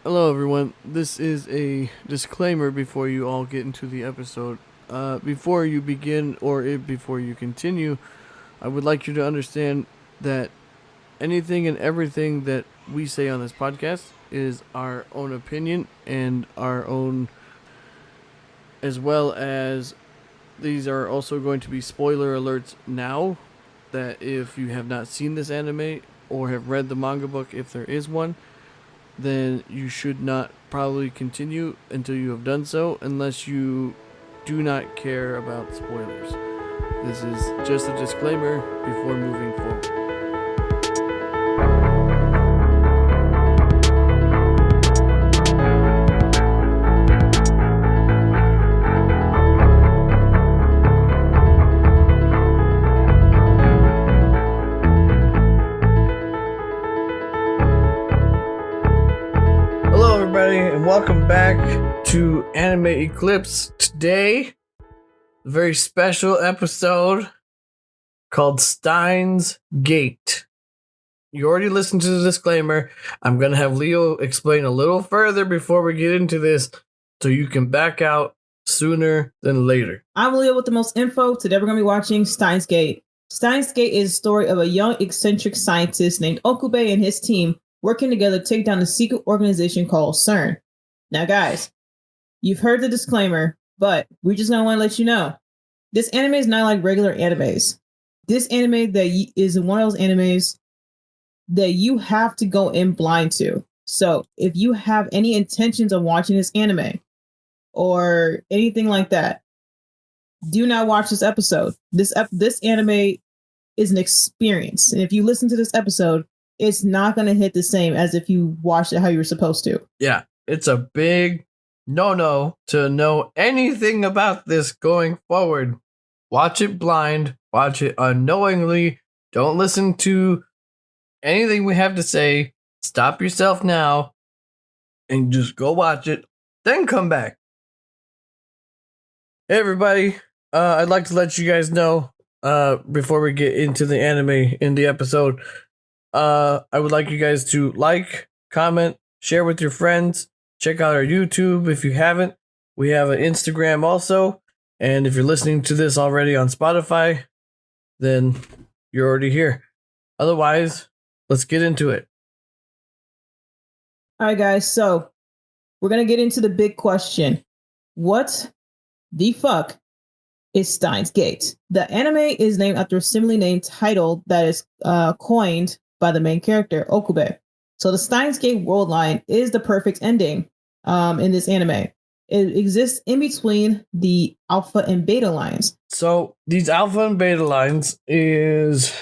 Hello, everyone. This is a disclaimer before you all get into the episode. Before you begin before you continue, I would like you to understand that anything and everything that we say on this podcast is our own opinion and our own, as well as these are also going to be spoiler alerts now. That if you have not seen this anime or have read the manga book, if there is one, then you should not probably continue until you have done so, unless you do not care about spoilers. This is just a disclaimer before moving forward. Hello, everybody, and welcome back to Anime Eclipse. Today, a very special episode called Steins Gate. You already listened to the disclaimer. I'm going to have Leo explain a little further before we get into this so you can back out sooner than later. I'm Leo with the most info. Today we're going to be watching Steins Gate. Steins Gate is a story of a young eccentric scientist named Okube and his team working together to take down a secret organization called CERN. Now guys, you've heard the disclaimer, but we're just going to want to let you know, this anime is not like regular animes. This anime is one of those animes that you have to go in blind to. So if you have any intentions of watching this anime or anything like that, do not watch this episode. This anime is an experience. And if you listen to this episode, it's not going to hit the same as if you watched it how you were supposed to. Yeah, it's a big no to know anything about this going forward. Watch it blind, watch it unknowingly. Don't listen to anything we have to say. Stop yourself now and just go watch it, then come back. Hey, everybody. I'd like to let you guys know, before we get into the anime in the episode, I would like you guys to like, comment, share with your friends. Check out our YouTube if you haven't. We have an Instagram also. And if you're listening to this already on Spotify, then you're already here. Otherwise, let's get into it. All right, guys. So we're going to get into the big question. What the fuck is Steins Gate? The anime is named after a similarly named title that is coined by the main character, Okube. So the Steins Gate world line is the perfect ending in this anime. It exists in between the alpha and beta lines. So these alpha and beta lines it's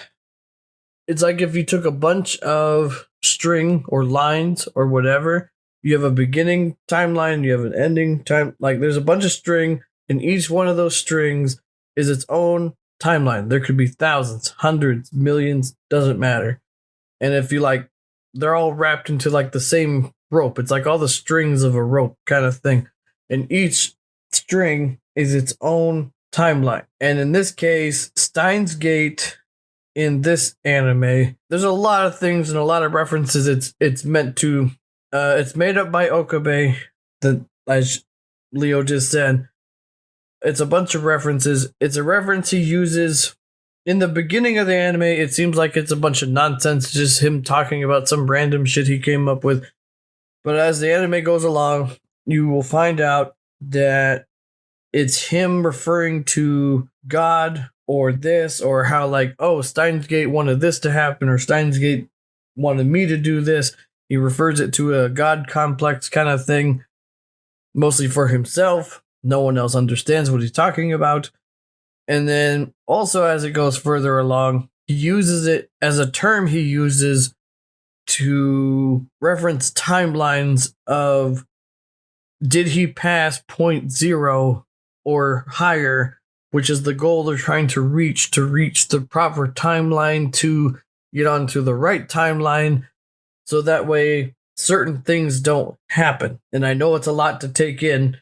like if you took a bunch of string or lines or whatever, you have a beginning timeline, you have an ending time, like there's a bunch of string, and each one of those strings is its own timeline. There could be thousands, hundreds, millions, doesn't matter. And if you like, they're all wrapped into like the same rope. It's like all the strings of a rope kind of thing. And each string is its own timeline. And in this case, Steins Gate in this anime, there's a lot of things and a lot of references it's meant to. It's made up by Okabe, as Leo just said. It's a bunch of references. It's a reference he uses in the beginning of the anime. It seems like it's a bunch of nonsense, just him talking about some random shit he came up with. But as the anime goes along, you will find out that it's him referring to God or this, or how like, oh, Steins Gate wanted this to happen, or Steins Gate wanted me to do this. He refers it to a God complex kind of thing, mostly for himself. No one else understands what he's talking about. And then also as it goes further along, he uses it as a term he uses to reference timelines of, did he pass point zero or higher, which is the goal they're trying to reach the proper timeline to get onto the right timeline, so that way certain things don't happen. And I know it's a lot to take in,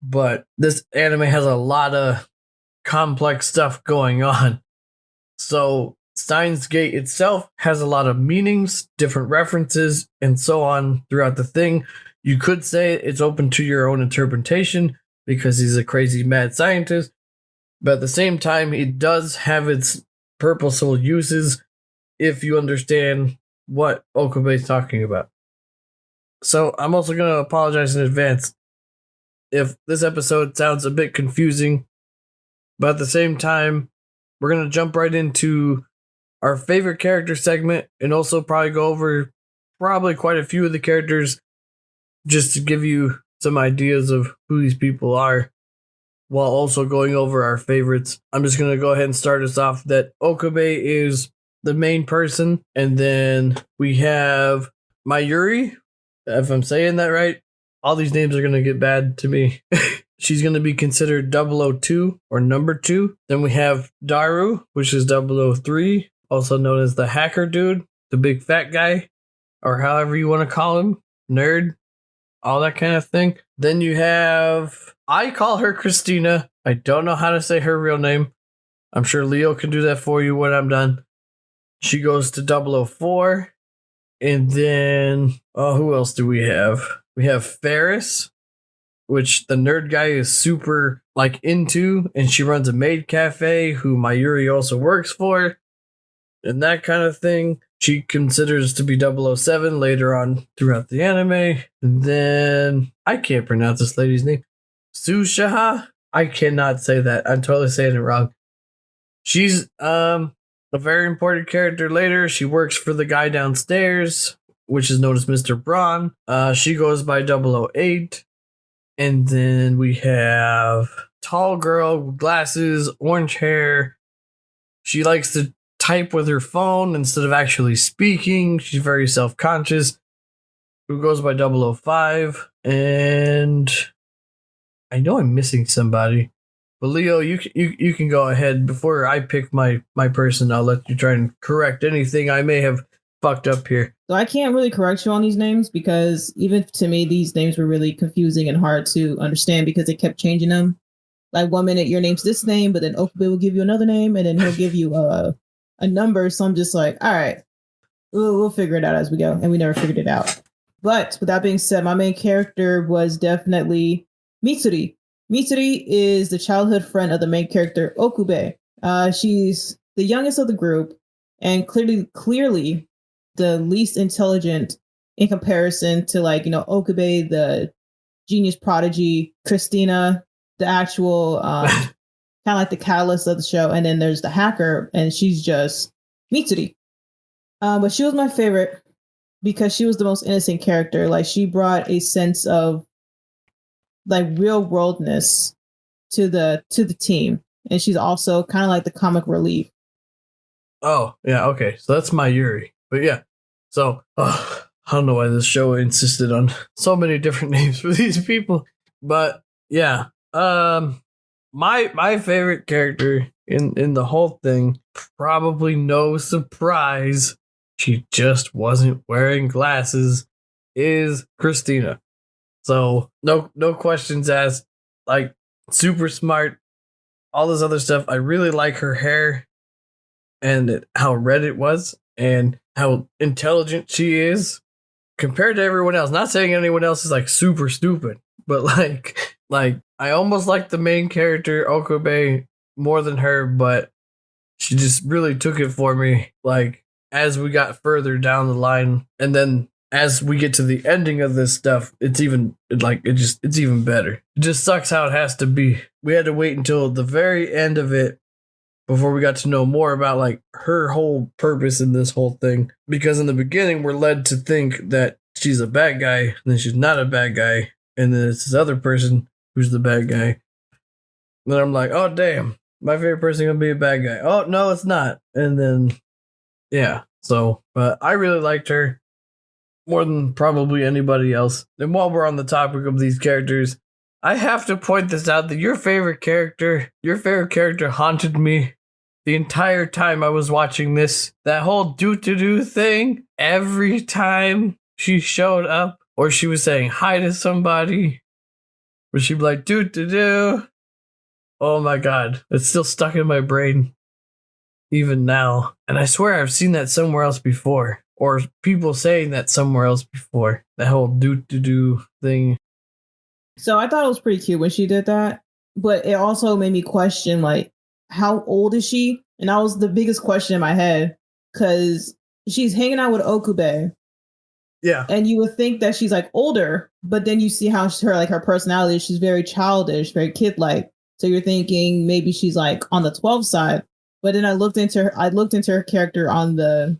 but this anime has a lot of complex stuff going on. So Steins Gate itself has a lot of meanings, different references, and so on throughout the thing. You could say it's open to your own interpretation because he's a crazy mad scientist, but at the same time, it does have its purposeful uses if you understand what Okabe is talking about. So I'm also going to apologize in advance if this episode sounds a bit confusing, but at the same time, we're going to jump right into our favorite character segment and also probably go over probably quite a few of the characters just to give you some ideas of who these people are while also going over our favorites. I'm just going to go ahead and start us off that Okabe is the main person, and then we have Mayuri, if I'm saying that right. All these names are going to get bad to me. She's going to be considered 002 or number 2. Then we have Daru, which is 003, also known as the hacker dude, the big fat guy, or however you want to call him, nerd, all that kind of thing. Then you have, I call her Christina. I don't know how to say her real name. I'm sure Leo can do that for you when I'm done. She goes to 004. And then, who else do we have? We have Ferris, which the nerd guy is super into, and she runs a maid cafe who Mayuri also works for, and that kind of thing. She considers to be 007 later on throughout the anime. And then, I can't pronounce this lady's name. Sushaha? I cannot say that. I'm totally saying it wrong. She's a very important character later. She works for the guy downstairs, which is known as Mr. Braun. She goes by 008. And then we have tall girl with glasses, orange hair. She likes to type with her phone instead of actually speaking. She's very self-conscious. Who goes by 005. And I know I'm missing somebody. But Leo, you can go ahead. Before I pick my person, I'll let you try and correct anything I may have fucked up here. So I can't really correct you on these names because even to me, these names were really confusing and hard to understand because they kept changing them. Like 1 minute your name's this name, but then Okabe will give you another name, and then he'll give you a number. So I'm just like, all right, we'll figure it out as we go, and we never figured it out. But with that being said, my main character was definitely Mitsuri. Mitsuri is the childhood friend of the main character, Okube. She's the youngest of the group and clearly the least intelligent in comparison to Okube, the genius prodigy, Christina, the actual kind of like the catalyst of the show. And then there's the hacker, and she's just Mitsuri. But she was my favorite because she was the most innocent character. Like, she brought a sense of real worldness to the team, and she's also kind of like the comic relief. Oh yeah, okay, so that's Mayuri. But yeah, so I don't know why this show insisted on so many different names for these people, but yeah, my favorite character in the whole thing, probably no surprise, she just wasn't wearing glasses, is Christina. So no questions asked. Like, super smart, all this other stuff. I really like her hair and how red it was and how intelligent she is compared to everyone else. Not saying anyone else is super stupid, but like I almost like the main character Okabe more than her, but she just really took it for me as we got further down the line, and then as we get to the ending of this stuff, it's even better. It just sucks how it has to be. We had to wait until the very end of it before we got to know more about her whole purpose in this whole thing. Because in the beginning, we're led to think that she's a bad guy, and then she's not a bad guy, and then it's this other person who's the bad guy. And then I'm like, oh damn, my favorite person gonna be a bad guy. Oh no, it's not. And then yeah, so but I really liked her more than probably anybody else. And while we're on the topic of these characters, I have to point this out that your favorite character haunted me the entire time I was watching this. That whole do thing, every time she showed up or she was saying hi to somebody, where she'd be like, do. Oh my god, it's still stuck in my brain. even now. And I swear I've seen that somewhere else before. Or people saying that somewhere else before. That whole do thing. So I thought it was pretty cute when she did that. But it also made me question, like, how old is she? And that was the biggest question in my head. Because she's hanging out with Okube. Yeah. And you would think that she's like older, but then you see how her personality is. She's very childish, very kid-like. So you're thinking maybe she's like on the 12 side. But then I looked into her character on the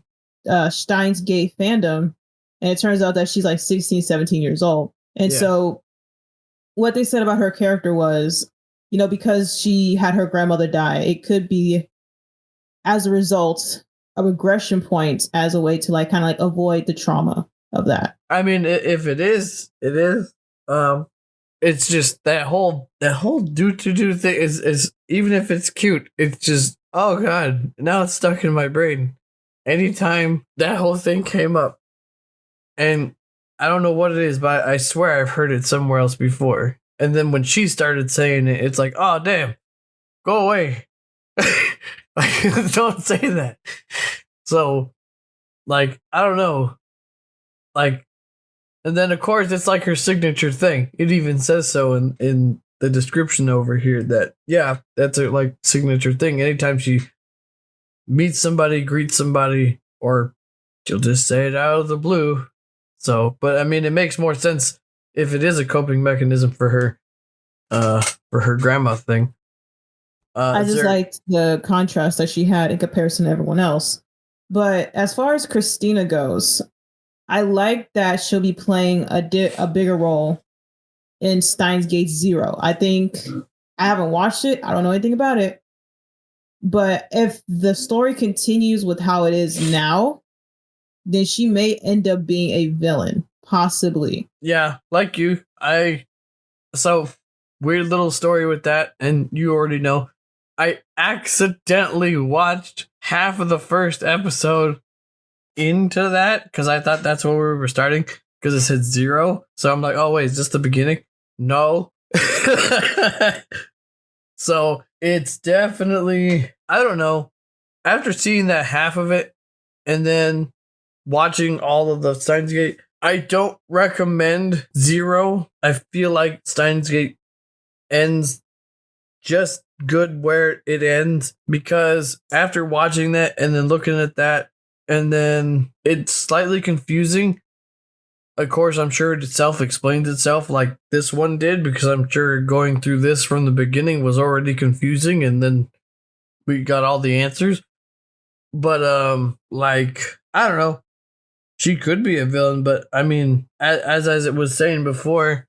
Steins Gate fandom, and it turns out that she's like 16, 17 years old. And so what they said about her character was, because she had her grandmother die, it could be as a result of regression points as a way to like kind of like avoid the trauma of that. I mean, if it is, it is. It's just that whole do thing is even if it's cute, it's just, oh god, now it's stuck in my brain. Anytime that whole thing came up, and I don't know what it is, but I swear I've heard it somewhere else before. And then when she started saying it, it's like, oh damn, go away. Like, don't say that. So, like, I don't know. Like, and then of course it's like her signature thing. It even says so in the description over here that that's her like signature thing. Anytime she meets somebody, greets somebody, or she'll just say it out of the blue. So, but I mean, it makes more sense if it is a coping mechanism for her grandma thing. I just liked the contrast that she had in comparison to everyone else. But as far as Christina goes, I like that she'll be playing a bigger role in Steins Gate 0. I think I haven't watched it. I don't know anything about it. But if the story continues with how it is now, then she may end up being a villain, possibly. Yeah, like you. So weird little story with that, and you already know. I accidentally watched half of the first episode into that because I thought that's where we were starting because it said 0. So I'm like, oh wait, is this the beginning? No. So it's definitely, I don't know. After seeing that half of it and then watching all of the Steins Gate, I don't recommend 0. I feel like Steins Gate ends just good where it ends because after watching that and then looking at that, and then it's slightly confusing. Of course, I'm sure it self-explains itself like this one did because I'm sure going through this from the beginning was already confusing and then we got all the answers. But, like, I don't know. She could be a villain, but I mean, as it was saying before,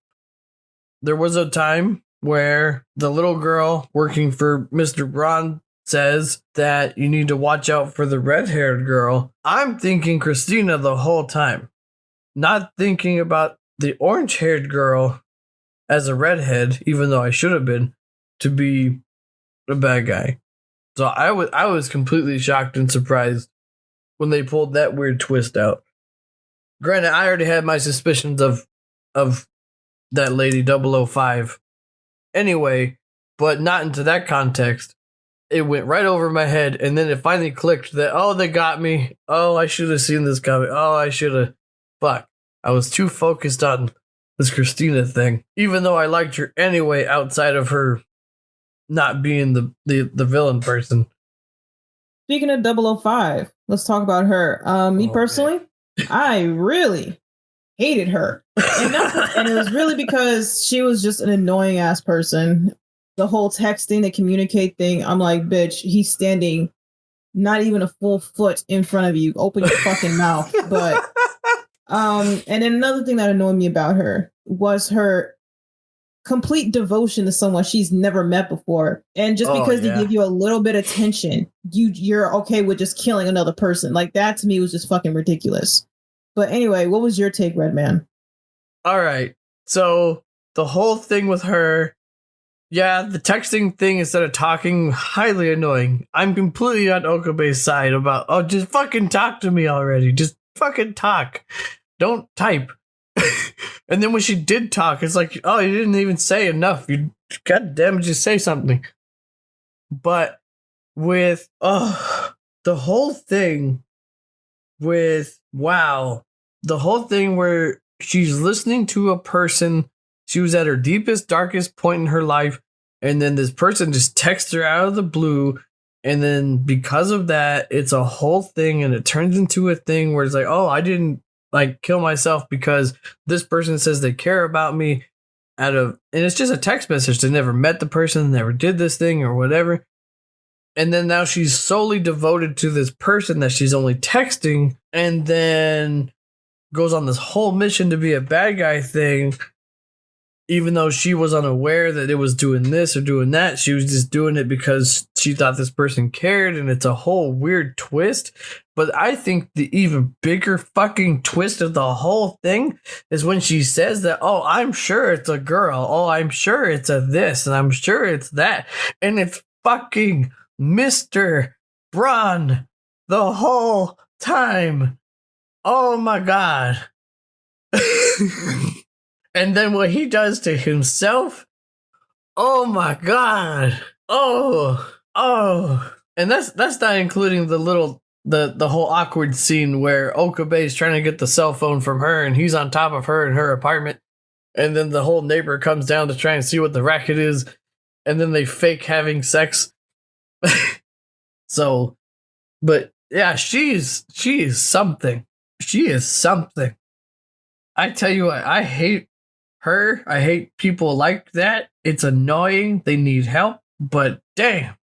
there was a time where the little girl working for Mr. Braun says that you need to watch out for the red-haired girl. I'm thinking Christina the whole time, not thinking about the orange-haired girl as a redhead, even though I should have been, to be a bad guy. So I was completely shocked and surprised when they pulled that weird twist out. Granted, I already had my suspicions of that lady 005 anyway, but not into that context. It went right over my head, and then it finally clicked that, oh, they got me. Oh, I should have seen this coming. Oh, I should have. Fuck. I was too focused on this Christina thing, even though I liked her anyway outside of her not being the villain person. Speaking of 005, let's talk about her. Me personally, man. I really hated her. And it was really because she was just an annoying ass person. The whole texting, the communicate thing, I'm like, bitch, he's standing not even a full foot in front of you. Open your fucking mouth. But and then another thing that annoyed me about her was her complete devotion to someone she's never met before. And just because they give you a little bit of attention, you're okay with just killing another person. Like, that to me was just fucking ridiculous. But anyway, what was your take, Redman? All right. So the whole thing with her, the texting thing instead of talking, highly annoying. I'm completely on Okabe's side about, just fucking talk to me already. Just fucking talk. Don't type. And then when she did talk, it's like, oh, you didn't even say enough. You goddamn, just say something. But with the whole thing with the whole thing where she's listening to a person, she was at her deepest, darkest point in her life, and then this person just texts her out of the blue, and then because of that, it's a whole thing, and it turns into a thing where it's like, oh, I didn't like kill myself because this person says they care about me and it's just a text message. They never met the person, never did this thing or whatever. And then now she's solely devoted to this person that she's only texting, and then goes on this whole mission to be a bad guy thing, even though she was unaware that it was doing this or doing that. She was just doing it because she thought this person cared, and it's a whole weird twist. But I think the even bigger fucking twist of the whole thing is when she says that, oh, I'm sure it's a girl. Oh, I'm sure it's a this, and I'm sure it's that. And it's fucking Mr. Braun the whole time. Oh my God. And then what he does to himself. Oh my God. Oh. And that's not including the whole awkward scene where Okabe is trying to get the cell phone from her, and he's on top of her in her apartment. And then the whole neighbor comes down to try and see what the racket is. And then they fake having sex. So, but yeah, she is something. She is something. I tell you what, I hate her. I hate people like that. It's annoying. They need help, but damn.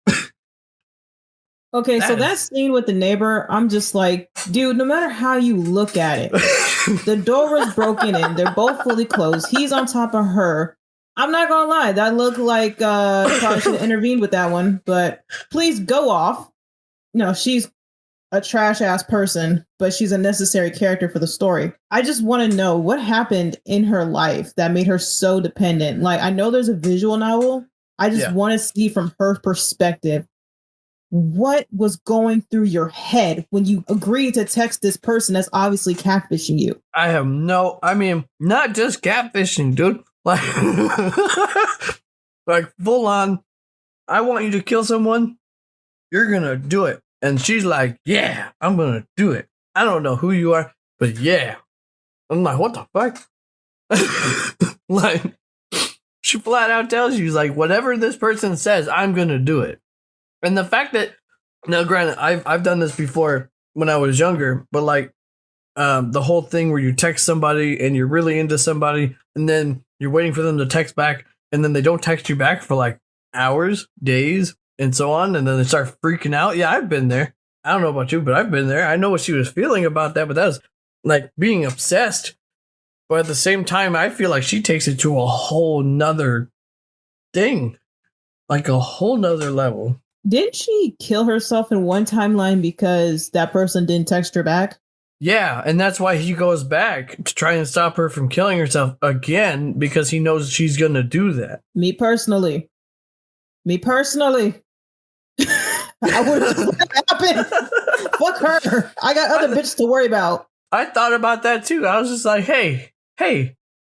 Okay, so that scene with the neighbor, I'm just like, dude, no matter how you look at it, the door was broken in. They're both fully closed. He's on top of her. I'm not gonna lie, that looked like probably should have intervened with that one, but please go off. No, she's a trash ass person, but she's a necessary character for the story. I just want to know what happened in her life that made her so dependent. Like, I know there's a visual novel. I just want to see from her perspective what was going through your head when you agreed to text this person that's obviously catfishing you. I mean, not just catfishing, dude. Like full on, I want you to kill someone. You're gonna do it. And she's like, yeah, I'm gonna do it. I don't know who you are, but yeah. I'm like, what the fuck? Like, she flat out tells you, like, whatever this person says, I'm gonna do it. And the fact that, now granted, I've done this before when I was younger, but like the whole thing where you text somebody and you're really into somebody, and then you're waiting for them to text back, and then they don't text you back for like hours, days, and so on, and then they start freaking out. Yeah, I've been there. I don't know about you, but I've been there. I know what she was feeling about that, but that was like being obsessed. But at the same time, I feel like she takes it to a whole nother thing, like a whole nother level. Didn't she kill herself in one timeline because that person didn't text her back? Yeah, and that's why he goes back to try and stop her from killing herself again, because he knows she's going to do that. Me personally, I would just let it happen. Fuck her. I got other bitches to worry about. I thought about that too. I was just like, hey,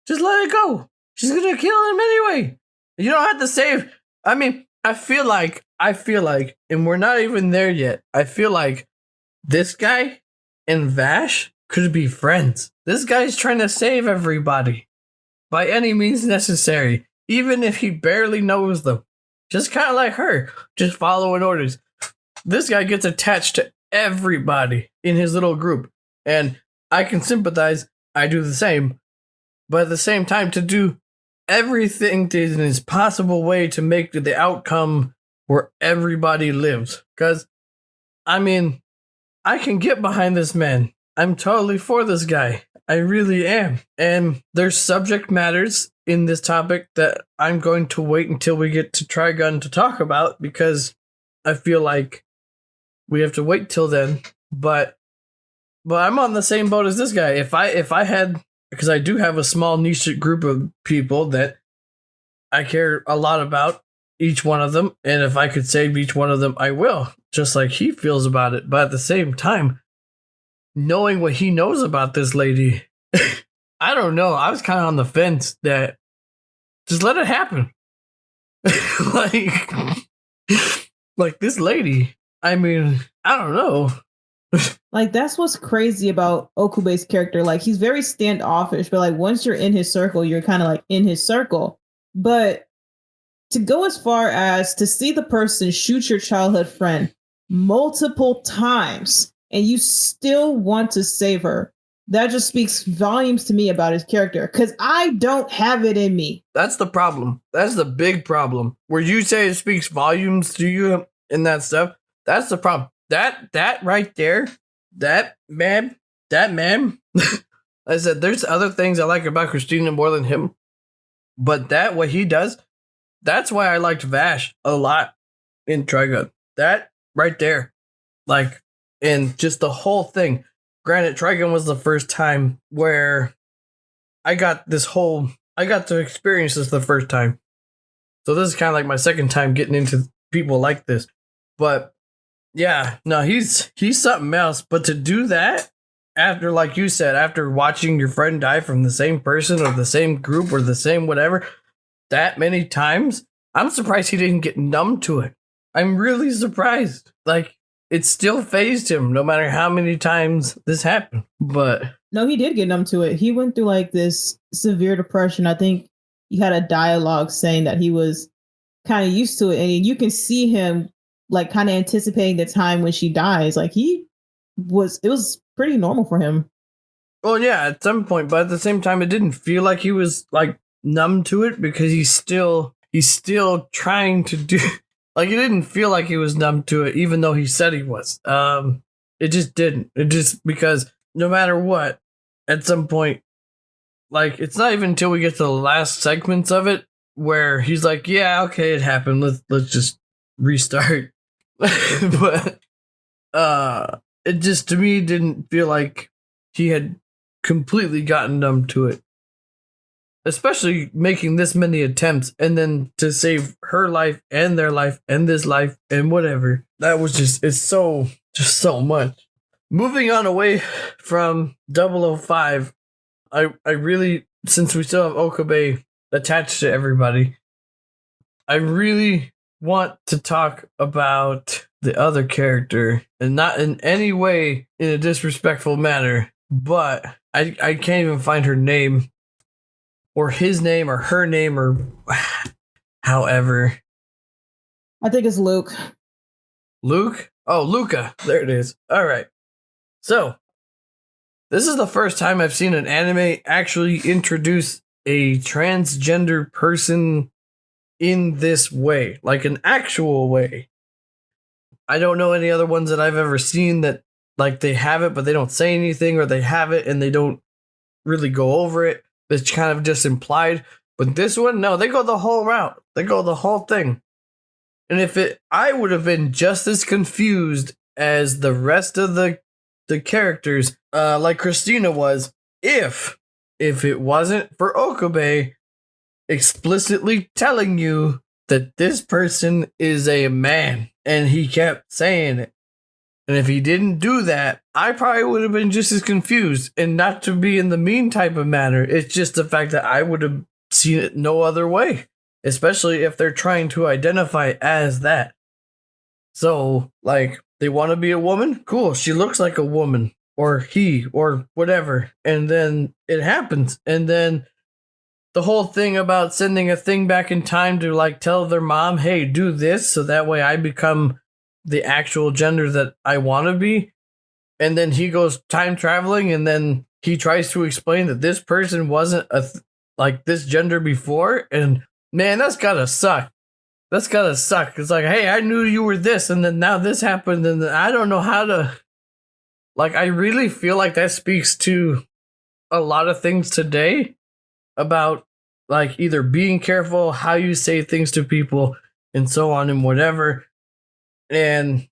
just let it go. She's going to kill him anyway. You don't have to save. I mean, I feel like, and we're not even there yet. I feel like this guy and Vash could be friends. This guy's trying to save everybody by any means necessary, even if he barely knows them. Just kind of like her, just following orders. This guy gets attached to everybody in his little group, and I can sympathize. I do the same, but at the same time, to do everything in his possible way to make the outcome where everybody lives. Because, I mean, I can get behind this man. I'm totally for this guy. I really am. And there's subject matters in this topic that I'm going to wait until we get to Trigun to talk about, because I feel like we have to wait till then. But I'm on the same boat as this guy. If I had, because I do have a small niche group of people that I care a lot about, each one of them, and if I could save each one of them, I will, just like he feels about it. But at the same time, knowing what he knows about this lady, I don't know. I was kind of on the fence that just let it happen. like this lady, I mean, I don't know. Like, that's what's crazy about Okube's character. Like, he's very standoffish, but like once you're in his circle, you're kind of like in his circle. But to go as far as to see the person shoot your childhood friend multiple times and you still want to save her, that just speaks volumes to me about his character, because I don't have it in me. That's the problem. That's the big problem. Where you say it speaks volumes to you and that stuff, that's the problem. That right there, that man. I said there's other things I like about Christina more than him, but that what he does, that's why I liked Vash a lot in Trigun. That right there, like, and just the whole thing. Granted, Trigun was the first time where I got to experience this the first time. So this is kind of like my second time getting into people like this. But yeah, no, he's something else. But to do that after, like you said, after watching your friend die from the same person or the same group or the same whatever, that many times, I'm surprised he didn't get numb to it. I'm really surprised. Like, it still fazed him no matter how many times this happened. But no, he did get numb to it. He went through like this severe depression. I think he had a dialogue saying that he was kind of used to it. And you can see him like kind of anticipating the time when she dies. Like it was pretty normal for him. Well, yeah, at some point, but at the same time, it didn't feel like he was like numb to it because he's still trying to do. Like, it didn't feel like he was numb to it, even though he said he was. It just didn't. It just, because no matter what, at some point, like, it's not even until we get to the last segments of it where he's like, yeah, okay, it happened. Let's just restart. But it just, to me, didn't feel like he had completely gotten numb to it. Especially making this many attempts and then to save her life and their life and this life and whatever. That was just so much. Moving on away from 005, I really, since we still have Okabe attached to everybody, I really want to talk about the other character, and not in any way in a disrespectful manner, but I can't even find her name. Or his name, or her name, or however. I think it's Luke. Luke? Oh, Luca. There it is. All right. So, this is the first time I've seen an anime actually introduce a transgender person in this way. Like, an actual way. I don't know any other ones that I've ever seen that, like, they have it, but they don't say anything, or they have it and they don't really go over it. It's kind of just implied. But this one, no, they go the whole route. They go the whole thing. And I would have been just as confused as the rest of the characters, like Christina was, if it wasn't for Okabe explicitly telling you that this person is a man. And he kept saying it. And if he didn't do that, I probably would have been just as confused. And not to be in the mean type of manner. It's just the fact that I would have seen it no other way. Especially if they're trying to identify as that. So, like, they want to be a woman? Cool, she looks like a woman. Or he, or whatever. And then it happens. And then the whole thing about sending a thing back in time to, like, tell their mom, hey, do this, so that way I become the actual gender that I want to be. And then he goes time traveling, and then he tries to explain that this person wasn't like this gender before. And man, that's gotta suck. That's gotta suck. It's like, hey, I knew you were this, and then now this happened, and I don't know how to. Like, I really feel like that speaks to a lot of things today about, like, either being careful, how you say things to people, and so on and whatever. And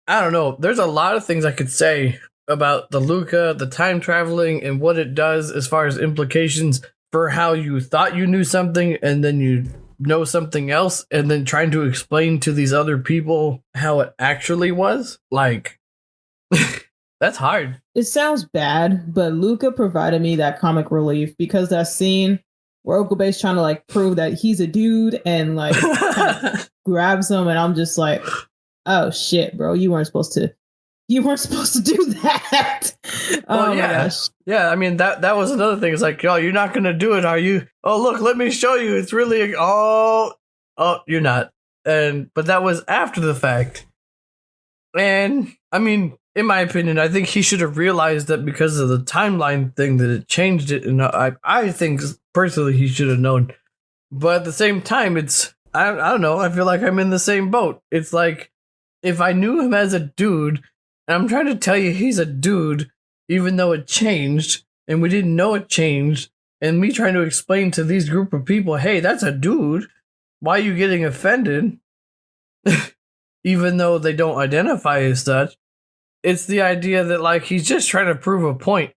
I don't know, there's a lot of things I could say about the Luca, the time traveling, and what it does as far as implications for how you thought you knew something and then you know something else, and then trying to explain to these other people how it actually was. Like, that's hard. It sounds bad, but Luca provided me that comic relief, because that scene where Okube's trying to, like, prove that he's a dude and, like, kind of grabs him, and I'm just like, Oh shit, bro! You weren't supposed to. You weren't supposed to do that. Well, yeah. My gosh. Yeah, I mean that was another thing. It's like, yo, you're not gonna do it, are you? Oh, look, let me show you. It's really oh, you're not. But that was after the fact. And I mean, in my opinion, I think he should have realized that because of the timeline thing that it changed it, and I think personally he should have known. But at the same time, I don't know. I feel like I'm in the same boat. It's like if I knew him as a dude. And I'm trying to tell you he's a dude, even though it changed, and we didn't know it changed. And me trying to explain to these group of people, hey, that's a dude. Why are you getting offended? Even though they don't identify as such. It's the idea that, like, he's just trying to prove a point.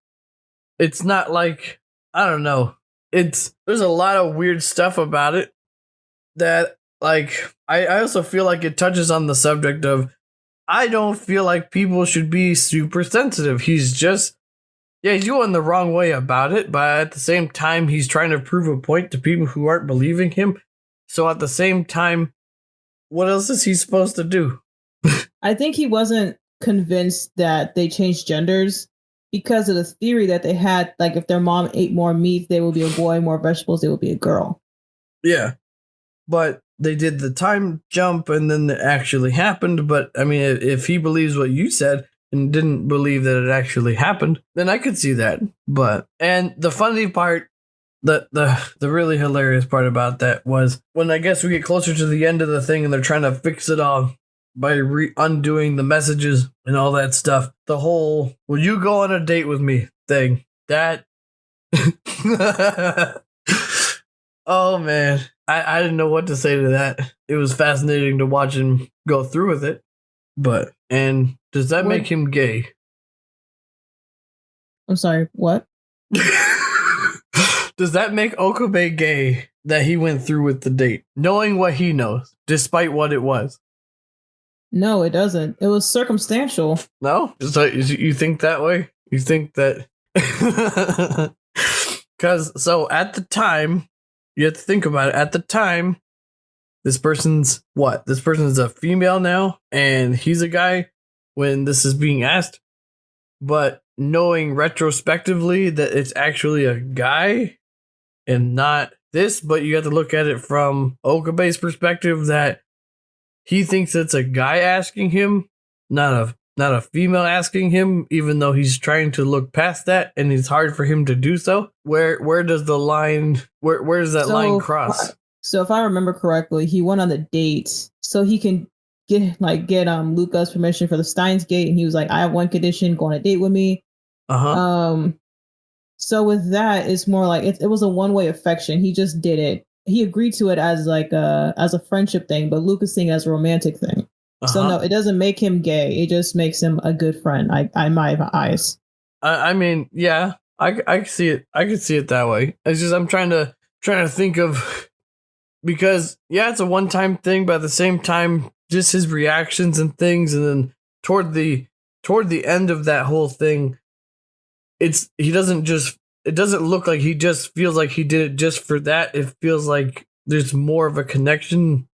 It's not like, I don't know. There's a lot of weird stuff about it that, like, I also feel like it touches on the subject of, I don't feel like people should be super sensitive. He's going the wrong way about it, but at the same time, he's trying to prove a point to people who aren't believing him. So at the same time, what else is he supposed to do? I think he wasn't convinced that they changed genders because of the theory that they had, like if their mom ate more meat, they would be a boy, more vegetables, they would be a girl. Yeah. But they did the time jump and then it actually happened. But I mean, if he believes what you said and didn't believe that it actually happened, then I could see that. And the funny part, the really hilarious part about that was when I guess we get closer to the end of the thing and they're trying to fix it all by undoing the messages and all that stuff. The whole, will you go on a date with me thing. That. Oh, man. I didn't know what to say to that. It was fascinating to watch him go through with it. And does that make him gay? I'm sorry, what? Does that make Okabe gay that he went through with the date, knowing what he knows, despite what it was? No, it doesn't. It was circumstantial. No? So you think that way? You think that... Because, so at the time... You have to think about it. At the time, this person's what? This person's a female now, and he's a guy when this is being asked. But knowing retrospectively that it's actually a guy and not this, but you have to look at it from Okabe's perspective that he thinks it's a guy asking him, not a female asking him, even though he's trying to look past that and it's hard for him to do so. Where does the line, where does that line cross? So if I remember correctly, he went on the date so he can get Luca's permission for the Steins Gate, and he was like, I have one condition, go on a date with me. So with that, it's more like it was a one-way affection. He just did it. He agreed to it as like as a friendship thing, but Luca's seeing it as a romantic thing. So no, it doesn't make him gay. It just makes him a good friend. I my eyes. I mean, yeah, I see it. I could see it that way. It's just I'm trying to think of, because yeah, it's a one-time thing, but at the same time, just his reactions and things, and then toward the end of that whole thing, it doesn't look like he just feels like he did it just for that. It feels like there's more of a connection.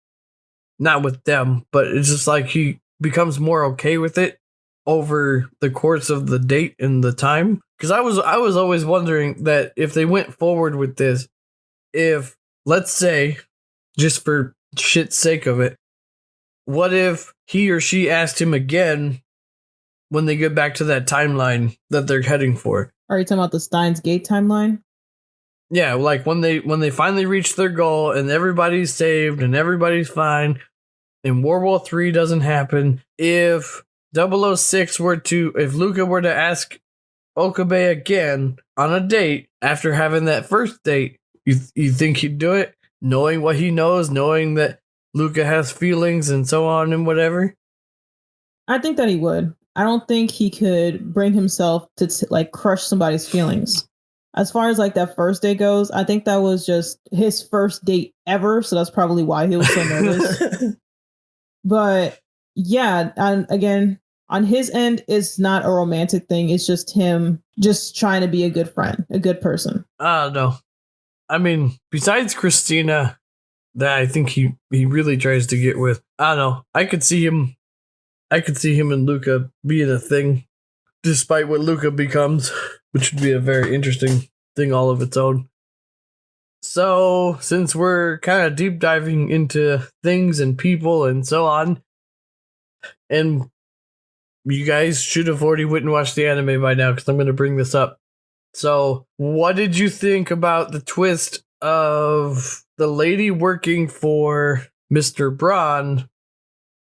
Not with them, but it's just like he becomes more okay with it over the course of the date and the time. Because I was always wondering that if they went forward with this, if, let's say, just for shit's sake of it, what if he or she asked him again when they get back to that timeline that they're heading for? Are you talking about the Steins Gate timeline? Yeah, like when they finally reach their goal and everybody's saved and everybody's fine, and World War III doesn't happen. If 006 if Luca were to ask Okabe again on a date after having that first date, you think he'd do it, knowing what he knows, knowing that Luca has feelings and so on and whatever? I think that he would. I don't think he could bring himself to like crush somebody's feelings. As far as like that first date goes, I think that was just his first date ever, so that's probably why he was so nervous. But yeah, and again, on his end, it's not a romantic thing. It's just him just trying to be a good friend, a good person. I don't know. I mean, besides Christina, that I think he really tries to get with, I don't know. I could see him I could see him and Luca being a thing, despite what Luca becomes, which would be a very interesting thing all of its own. So, since we're kind of deep diving into things and people and so on, and you guys should have already went and watched the anime by now because I'm going to bring this up. So, what did you think about the twist of the lady working for Mr. Braun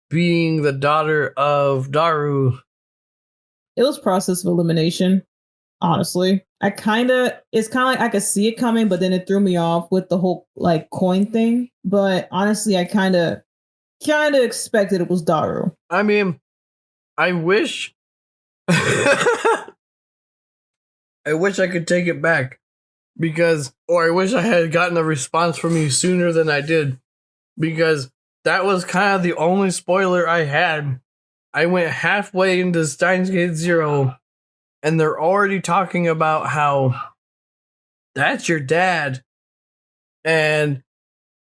being the daughter of Daru? It was process of elimination, honestly. It's kind of like I could see it coming, but then it threw me off with the whole like coin thing. But honestly, I kind of expected it was Daru. I mean, I wish I wish I could take it back or I wish I had gotten a response from you sooner than I did, because that was kind of the only spoiler I had. I went halfway into Steins Gate 0 and they're already talking about how that's your dad and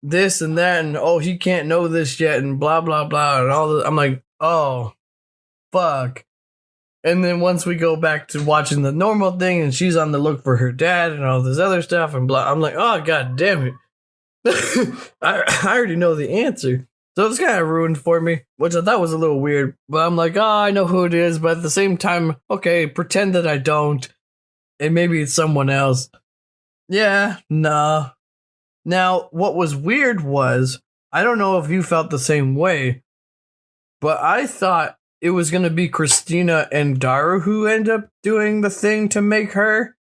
this and that, and oh, he can't know this yet, and blah blah blah, and all that. I'm like, oh fuck. And then once we go back to watching the normal thing and she's on the look for her dad and all this other stuff and blah, I'm like, oh god damn it. I already know the answer. So it's kind of ruined for me, which I thought was a little weird. But I'm like, oh, I know who it is. But at the same time, okay, pretend that I don't. And maybe it's someone else. Yeah, nah. Now, what was weird was, I don't know if you felt the same way, but I thought it was going to be Christina and Daru who end up doing the thing to make her.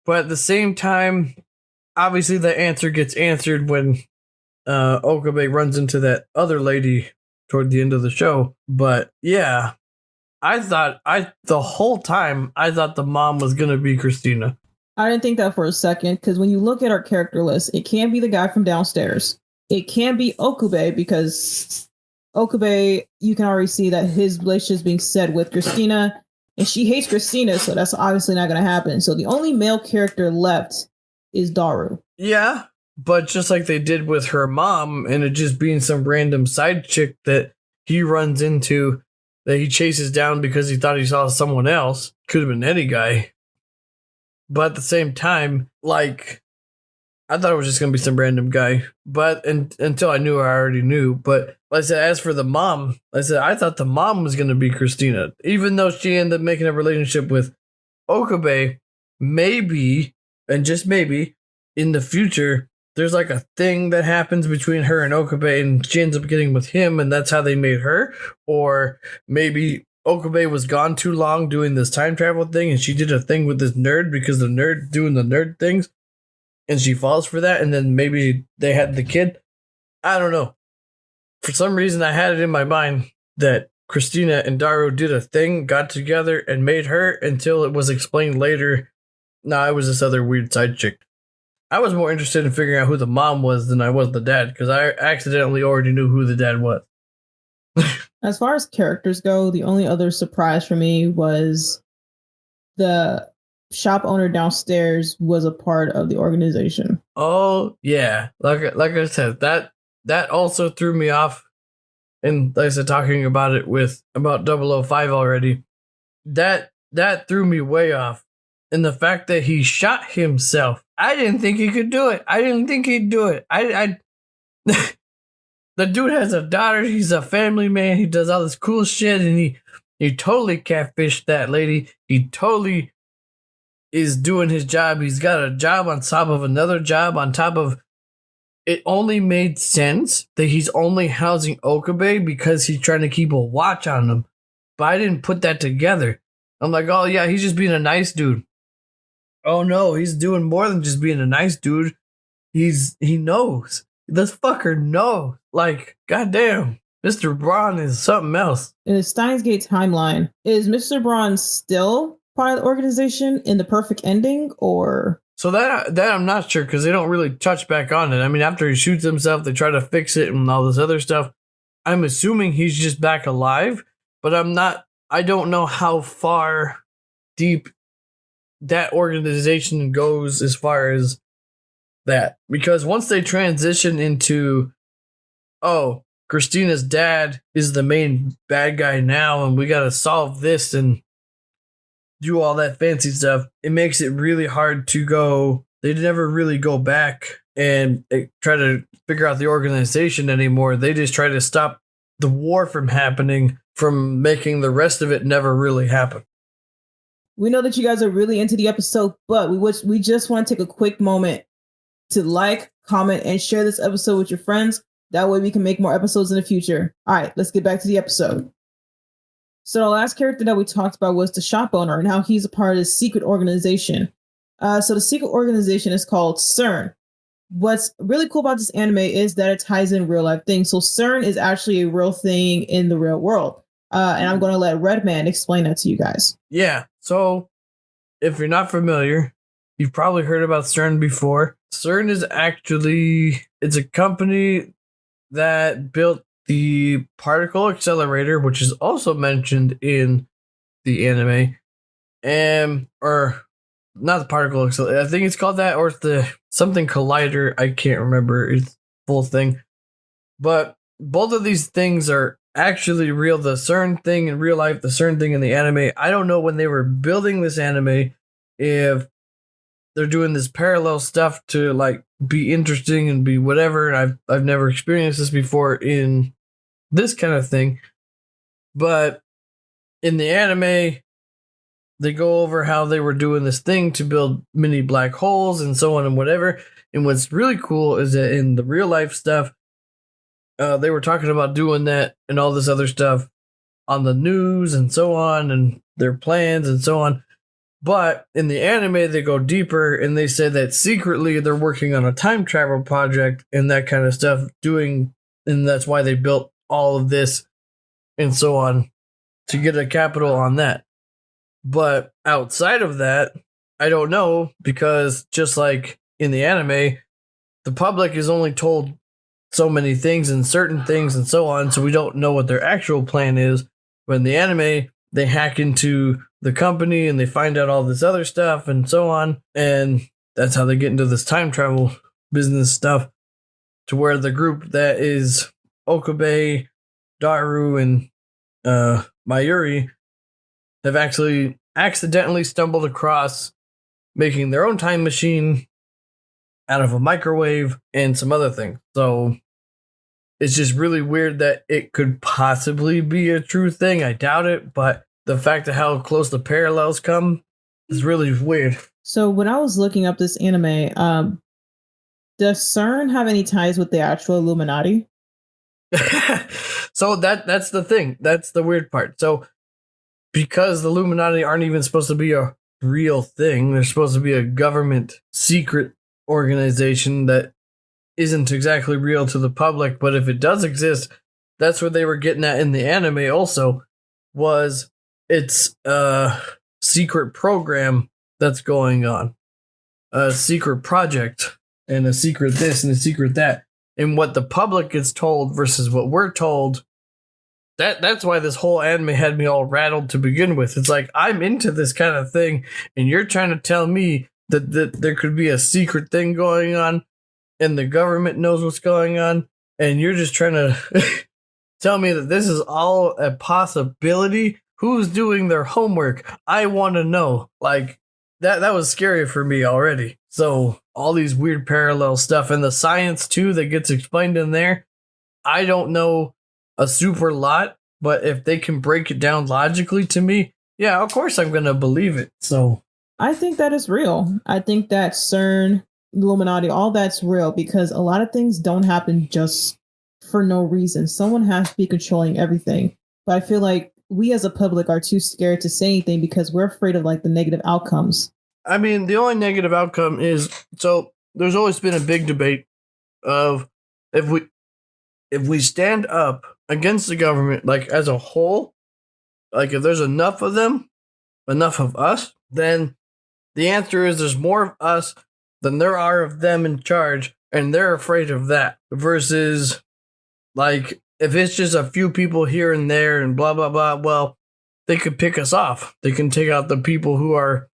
But at the same time, obviously the answer gets answered when Okabe runs into that other lady toward the end of the show. But yeah, the whole time I thought the mom was gonna be Christina. I didn't think that for a second, because when you look at our character list, it can't be the guy from downstairs. It can't be Okabe, because Okabe, you can already see that his relationship is being said with Christina, and she hates Christina, so that's obviously not going to happen. So the only male character left is Daru. Yeah, but just like they did with her mom, and it just being some random side chick that he runs into, that he chases down because he thought he saw someone else. Could have been any guy. But at the same time, like, I thought it was just going to be some random guy. But until I knew, I already knew. But like I said, as for the mom, I thought the mom was going to be Christina. Even though she ended up making a relationship with Okabe, maybe, and just maybe, in the future, there's like a thing that happens between her and Okabe and she ends up getting with him and that's how they made her. Or maybe Okabe was gone too long doing this time travel thing and she did a thing with this nerd because the nerd doing the nerd things and she falls for that, and then maybe they had the kid. I don't know. For some reason I had it in my mind that Christina and Daru did a thing, got together and made her, until it was explained later. Nah, it was this other weird side chick. I was more interested in figuring out who the mom was than I was the dad, because I accidentally already knew who the dad was. As far as characters go, the only other surprise for me was the shop owner downstairs was a part of the organization. Oh, yeah. Like I said, that also threw me off. And like I said, talking about it about 005 already, that threw me way off. And the fact that he shot himself, I didn't think he could do it. I didn't think he'd do it. The dude has a daughter. He's a family man. He does all this cool shit, and he totally catfished that lady. He totally is doing his job. He's got a job on top of another job on top of. It only made sense that he's only housing Okabe because he's trying to keep a watch on him. But I didn't put that together. I'm like, oh yeah, he's just being a nice dude. Oh no, he's doing more than just being a nice dude. He knows. This fucker knows. Like, goddamn, Mr. Braun is something else. In the Steins Gate timeline, is Mr. Braun still part of the organization in the perfect ending, or? So that I'm not sure, because they don't really touch back on it. I mean, after he shoots himself, they try to fix it and all this other stuff. I'm assuming he's just back alive, but I don't know how far deep that organization goes as far as that. Because once they transition into, oh, Christina's dad is the main bad guy now, and we got to solve this and do all that fancy stuff. It makes it really hard to go. They never really go back and try to figure out the organization anymore. They just try to stop the war from happening, from making the rest of it never really happen. We know that you guys are really into the episode, but we just want to take a quick moment to like, comment, and share this episode with your friends. That way we can make more episodes in the future. All right, let's get back to the episode. So the last character that we talked about was the shop owner and how he's a part of this secret organization. So the secret organization is called CERN. What's really cool about this anime is that it ties in real life things. So CERN is actually a real thing in the real world. And I'm going to let Redman explain that to you guys. Yeah. So if you're not familiar, you've probably heard about CERN before. CERN is it's a company that built the particle accelerator, which is also mentioned in the anime, or not the particle accelerator. I think it's called that, or the something collider. I can't remember its full thing, but both of these things are actually real. The CERN thing in real life, the CERN thing in the anime. I don't know when they were building this anime if they're doing this parallel stuff to like be interesting and be whatever. And I've never experienced this before in this kind of thing, but in the anime, they go over how they were doing this thing to build mini black holes and so on and whatever. And what's really cool is that in the real life stuff, they were talking about doing that and all this other stuff on the news and so on, and their plans and so on. But in the anime, they go deeper and they say that secretly they're working on a time travel project and that kind of stuff, and that's why they built all of this and so on to get a capital on that. But outside of that, I don't know, because just like in the anime, the public is only told so many things and certain things and so on, so we don't know what their actual plan is. But in the anime, they hack into the company and they find out all this other stuff and so on, and that's how they get into this time travel business stuff, to where the group that is Okabe, Daru, and Mayuri have actually accidentally stumbled across making their own time machine out of a microwave and some other things. So it's just really weird that it could possibly be a true thing. I doubt it, but the fact of how close the parallels come is really weird. So when I was looking up this anime, does CERN have any ties with the actual Illuminati? So that's the thing. That's the weird part. So because the Illuminati aren't even supposed to be a real thing, they're supposed to be a government secret organization that isn't exactly real to the public. But if it does exist, that's what they were getting at in the anime also, was it's a secret program that's going on, a secret project, and a secret this and a secret that. And what the public gets told versus what we're told, that's why this whole anime had me all rattled to begin with. It's like, I'm into this kind of thing, and you're trying to tell me that there could be a secret thing going on, and the government knows what's going on, and you're just trying to tell me that this is all a possibility? Who's doing their homework? I want to know. Like, that was scary for me already. So all these weird parallel stuff, and the science too that gets explained in there, I don't know a super lot, but if they can break it down logically to me, yeah, of course I'm gonna believe it. So I think that is real. I think that CERN, Illuminati, all that's real, because a lot of things don't happen just for no reason. Someone has to be controlling everything. But I feel like we as a public are too scared to say anything because we're afraid of like the negative outcomes. I mean, the only negative outcome is, so there's always been a big debate of if we stand up against the government, like as a whole, like if there's enough of them, enough of us, then the answer is there's more of us than there are of them in charge, and they're afraid of that. Versus, like, if it's just a few people here and there and blah, blah, blah, well, they could pick us off. They can take out the people who are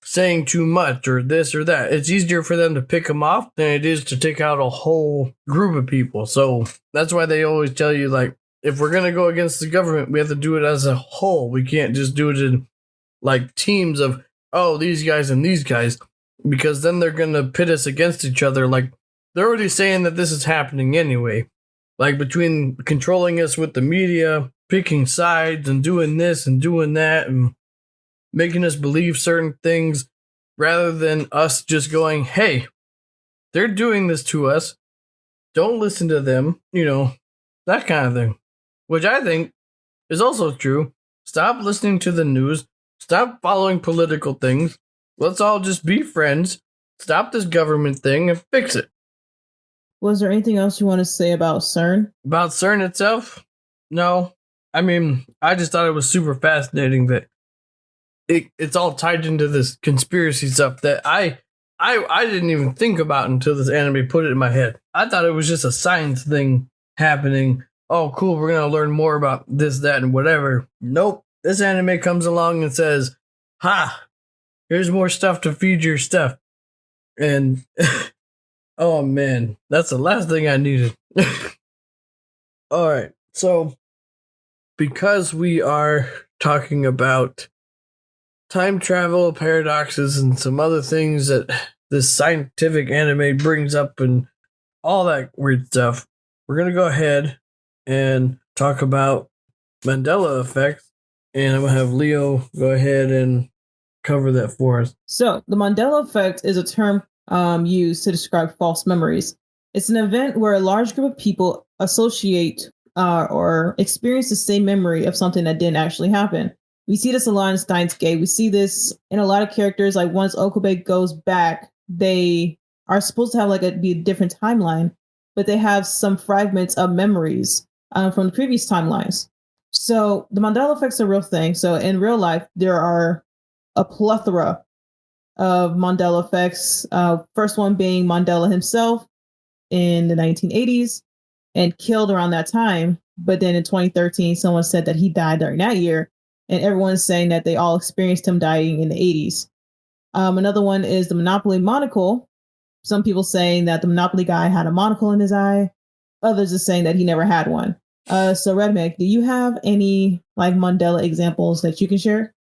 saying too much or this or that. It's easier for them to pick them off than it is to take out a whole group of people. So that's why they always tell you, like, if we're going to go against the government, we have to do it as a whole. We can't just do it in like teams of, oh, these guys and these guys, because then they're going to pit us against each other. Like, they're already saying that this is happening anyway. Like, between controlling us with the media, picking sides and doing this and doing that and making us believe certain things rather than us just going, hey, they're doing this to us. Don't listen to them, that kind of thing. Which I think is also true. Stop listening to the news. Stop following political things. Let's all just be friends. Stop this government thing and fix it. Was there anything else you want to say about CERN? About CERN itself? No. I mean, I just thought it was super fascinating that it's all tied into this conspiracy stuff that I didn't even think about until this anime put it in my head. I thought it was just a science thing happening. Oh, cool, we're going to learn more about this, that, and whatever. Nope. This anime comes along and says, ha, here's more stuff to feed your stuff. And, oh man, that's the last thing I needed. All right, so because we are talking about time travel, paradoxes, and some other things that this scientific anime brings up and all that weird stuff, we're going to go ahead and talk about Mandela effect. And I'm going to have Leo go ahead and cover that for us. So the Mandela effect is a term used to describe false memories. It's an event where a large group of people associate or experience the same memory of something that didn't actually happen. We see this a lot in Steins Gate. We see this in a lot of characters. Like once Okube goes back, they are supposed to have be a different timeline, but they have some fragments of memories from the previous timelines. So the Mandela effect's a real thing. So in real life, there are a plethora of Mandela effects. First one being Mandela himself in the 1980s and killed around that time. But then in 2013, someone said that he died during that year. And everyone's saying that they all experienced him dying in the 80s. Another one is the Monopoly monocle. Some people saying that the Monopoly guy had a monocle in his eye. Others are saying that he never had one. So Redmec, do you have any Mandela examples that you can share?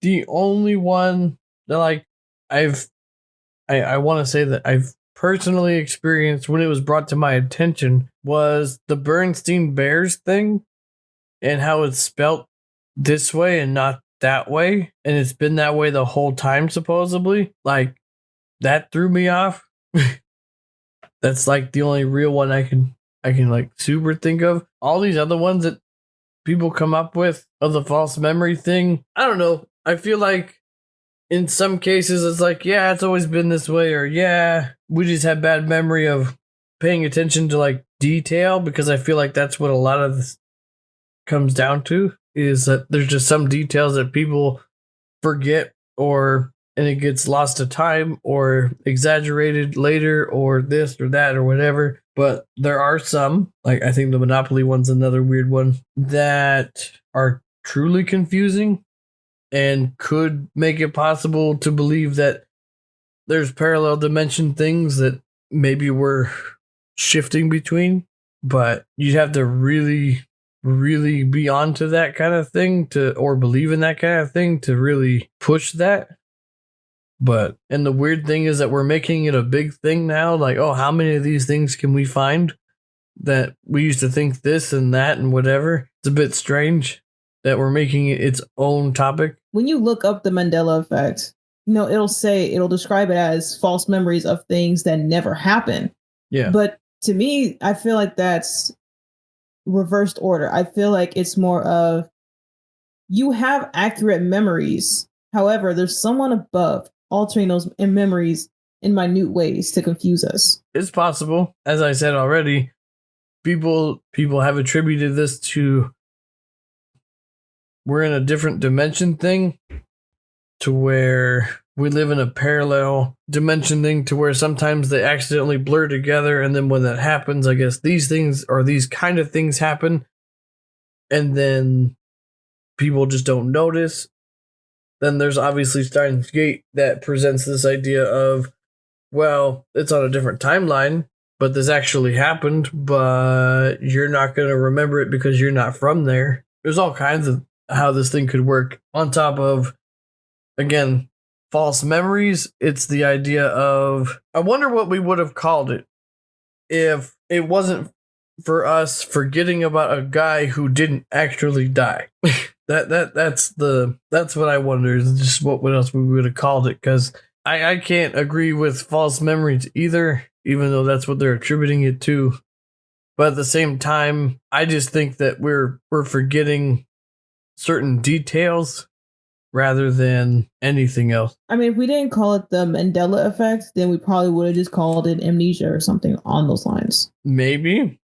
The only one that I want to say that I've personally experienced when it was brought to my attention was the Bernstein Bears thing and how it's spelt this way and not that way, and it's been that way the whole time supposedly. That threw me off. That's the only real one I can super think of. All these other ones that people come up with of the false memory thing, I don't know. I feel like in some cases it's yeah, it's always been this way, or yeah, we just have bad memory of paying attention to detail, because I feel like that's what a lot of this comes down to, is that there's just some details that people forget, and it gets lost to time or exaggerated later or this or that or whatever. But there are some, I think the Monopoly one's another weird one, that are truly confusing and could make it possible to believe that there's parallel dimension things that maybe we're shifting between. But you'd have to really be onto that kind of thing or believe in that kind of thing to really push that. And the weird thing is that we're making it a big thing now. Oh, how many of these things can we find that we used to think this and that and whatever? It's a bit strange that we're making it its own topic. When you look up the Mandela effect, it'll describe it as false memories of things that never happened. Yeah. But to me, I feel like that's reversed order. I feel like it's more of, you have accurate memories. However, there's someone above altering those memories in minute ways to confuse us. It's possible. As I said already, people have attributed this to we're in a different dimension thing, to where we live in a parallel dimension thing, to where sometimes they accidentally blur together, and then when that happens, I guess these things or these kind of things happen, and then people just don't notice. then there's obviously Steins Gate that presents this idea of, well, it's on a different timeline, but this actually happened, but you're not going to remember it because you're not from there. There's all kinds of how this thing could work. On top of, again, false memories, it's the idea of, I wonder what we would have called it if it wasn't for us forgetting about a guy who didn't actually die. That's what I wonder, is just what else we would have called it, because I can't agree with false memories either, even though that's what they're attributing it to. But at the same time, I just think that we're forgetting certain details rather than anything else. I mean, if we didn't call it the Mandela effect, then we probably would have just called it amnesia or something on those lines. Maybe.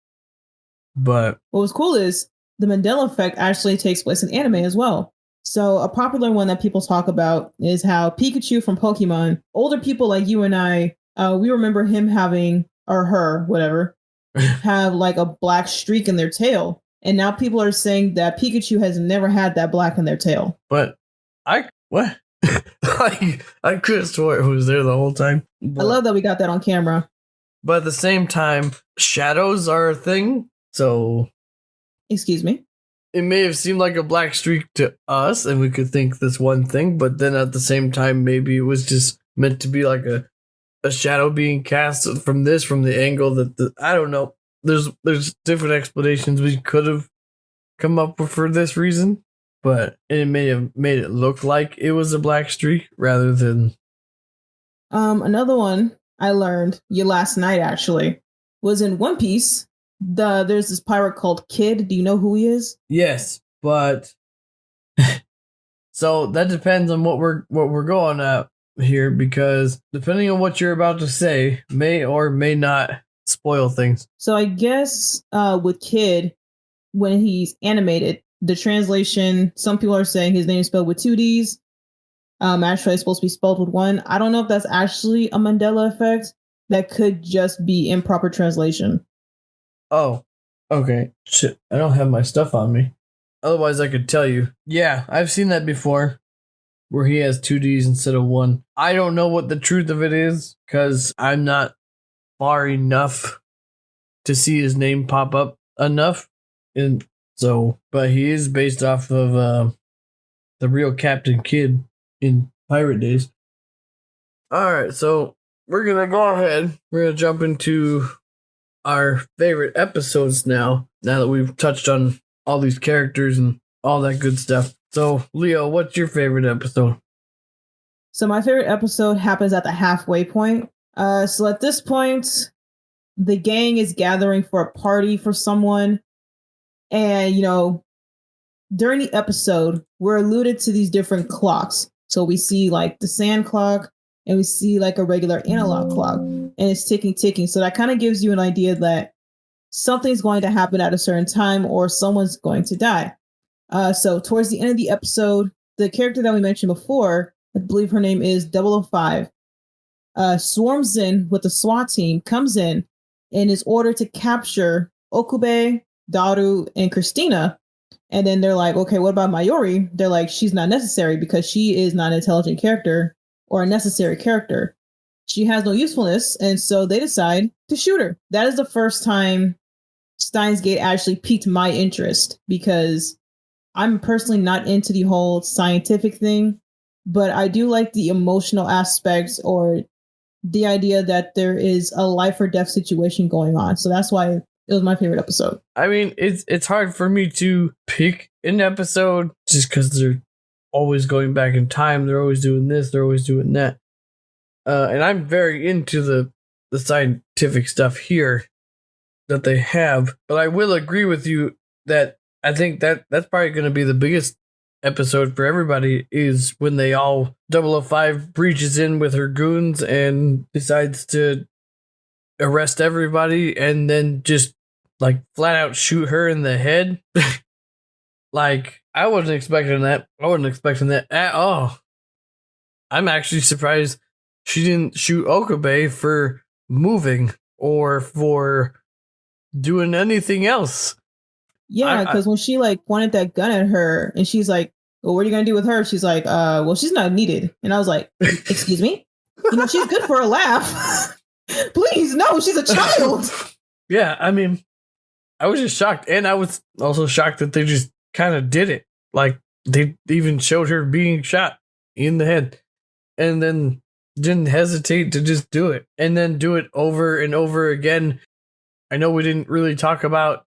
But what was cool is the Mandela effect actually takes place in anime as well. So a popular one that people talk about is how Pikachu from Pokemon, older people like you and I, we remember him having, or her, whatever, have like a black streak in their tail. And now people are saying that Pikachu has never had that black in their tail. But what? I could have swore it was there the whole time. But I love that we got that on camera. But at the same time, shadows are a thing. So, excuse me? It may have seemed like a black streak to us, and we could think this one thing, but then at the same time, maybe it was just meant to be like a shadow being cast from the angle that I don't know. There's different explanations we could have come up with for this reason, but it may have made it look like it was a black streak rather than. Another one I learned last night actually was in One Piece. There's this pirate called Kid. Do you know who he is? Yes, but so that depends on what we're going at here, because depending on what you're about to say may or may not spoil things. So I guess with Kid, when he's animated, the translation, some people are saying his name is spelled with 2 D's. Actually, it's supposed to be spelled with 1. I don't know if that's actually a Mandela effect. That could just be improper translation. Oh, okay. Shit, I don't have my stuff on me. Otherwise, I could tell you. Yeah, I've seen that before, where he has 2 D's instead of 1. I don't know what the truth of it is, because I'm not far enough to see his name pop up enough. And so, but he is based off of the real Captain Kidd in Pirate Days. Alright, so we're going to go ahead. We're going to jump into our favorite episodes now that we've touched on all these characters and all that good stuff. So, Leo, what's your favorite episode? So my favorite episode happens at the halfway point. So at this point, the gang is gathering for a party for someone. And, during the episode, we're alluded to these different clocks. So we see like the sand clock, and we see like a regular analog clock, and it's ticking. So that kind of gives you an idea that something's going to happen at a certain time or someone's going to die. So towards the end of the episode, the character that we mentioned before, I believe her name is 005, swarms in with the SWAT team, comes in, and is ordered to capture Okube, Daru, and Christina. And then they're like, okay, what about Mayuri? They're like, she's not necessary because she is not an intelligent character or a necessary character. She has no usefulness, and so they decide to shoot her. That is the first time Steins Gate actually piqued my interest, because I'm personally not into the whole scientific thing, but I do like the emotional aspects or the idea that there is a life or death situation going on. So that's why it was my favorite episode. I mean, it's hard for me to pick an episode just because they're always going back in time. They're always doing this. They're always doing that. And I'm very into the scientific stuff here that they have. But I will agree with you that I think that's probably going to be the biggest episode for everybody, is when they all 005 breaches in with her goons and decides to arrest everybody and then just like flat out shoot her in the head. Like, I wasn't expecting that. I wasn't expecting that at all. I'm actually surprised she didn't shoot Okabe for moving or for doing anything else. Yeah, because when she like pointed that gun at her and she's like well, what are you going to do with her? She's like, well, she's not needed. And I was like, excuse me? She's good for a laugh. Please, no, she's a child. Yeah, I mean, I was just shocked. And I was also shocked that they just kind of did it. Like, they even showed her being shot in the head. And then didn't hesitate to just do it. And then do it over and over again. I know we didn't really talk about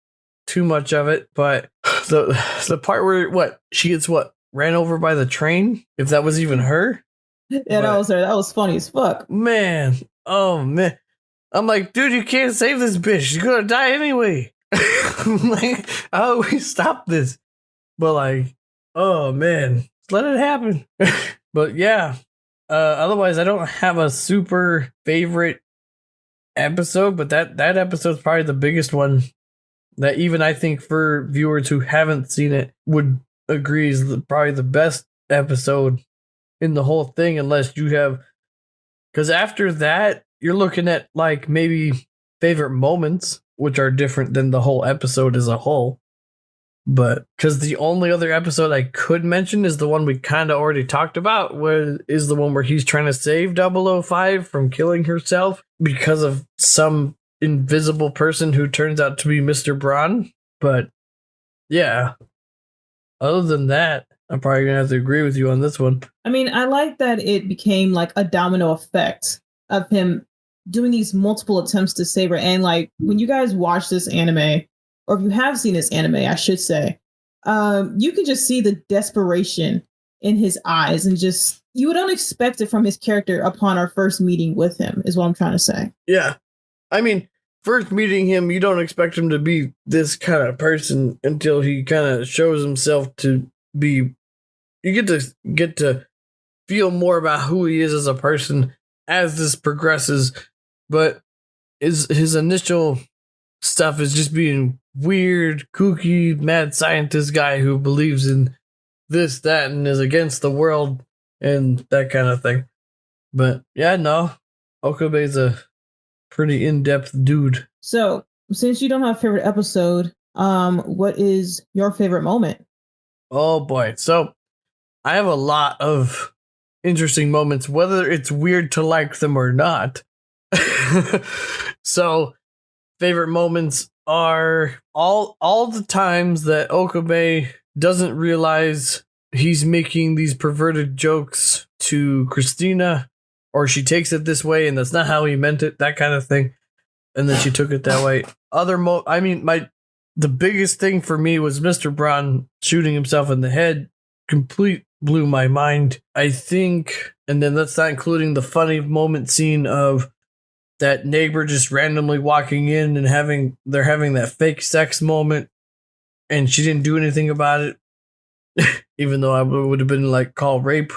too much of it, but the part where she gets ran over by the train, if that was even her. Yeah, that was her. That was funny as fuck. Man. Oh man. I'm like, dude, you can't save this bitch. She's gonna die anyway. Like, how do we stop this? But like, oh man, let it happen. But yeah. Otherwise I don't have a super favorite episode, but that episode's probably the biggest one that even I think for viewers who haven't seen it would agree is probably the best episode in the whole thing, unless you have, because after that you're looking at like maybe favorite moments, which are different than the whole episode as a whole. But because the only other episode I could mention is the one we kind of already talked about, where is the one where he's trying to save 005 from killing herself because of some invisible person who turns out to be Mr. Braun. But yeah, other than that, I'm probably gonna have to agree with you on this one. I mean, I like that it became like a domino effect of him doing these multiple attempts to save her. And like when you guys watch this anime, or if you have seen this anime, I should say, you can just see the desperation in his eyes, and just you would not expect it from his character upon our first meeting with him, is what I'm trying to say. Yeah. I mean, first meeting him, you don't expect him to be this kind of person until he kind of shows himself to be. You get to feel more about who he is as a person as this progresses, but his initial stuff is just being weird, kooky, mad scientist guy who believes in this, that, and is against the world and that kind of thing. But yeah, no, Okabe's a pretty in-depth dude. So, since you don't have a favorite episode, what is your favorite moment? Oh boy. So, I have a lot of interesting moments, whether it's weird to like them or not. So, favorite moments are all the times that Okabe doesn't realize he's making these perverted jokes to Christina, or she takes it this way and that's not how he meant it, that kind of thing. And then she took it that way. The biggest thing for me was Mr. Braun shooting himself in the head. Blew my mind, I think. And then that's not including the funny moment scene of that neighbor just randomly walking in and having that fake sex moment, and she didn't do anything about it, even though I would have been like called rape.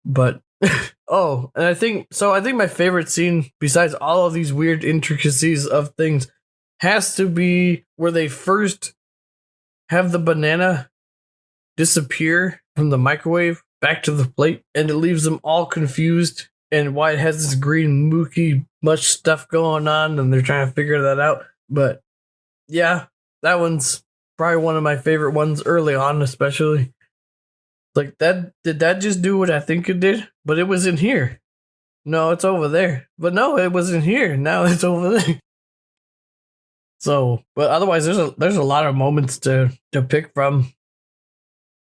But and I think my favorite scene, besides all of these weird intricacies of things, has to be where they first have the banana disappear from the microwave back to the plate, and it leaves them all confused, and why it has this green mooky much stuff going on, and they're trying to figure that out. But yeah, that one's probably one of my favorite ones early on, especially. Like, that did that just do what I think it did? But it was in here. No, it's over there. But no, it was in here. Now it's over there. So, but otherwise, there's a lot of moments to pick from.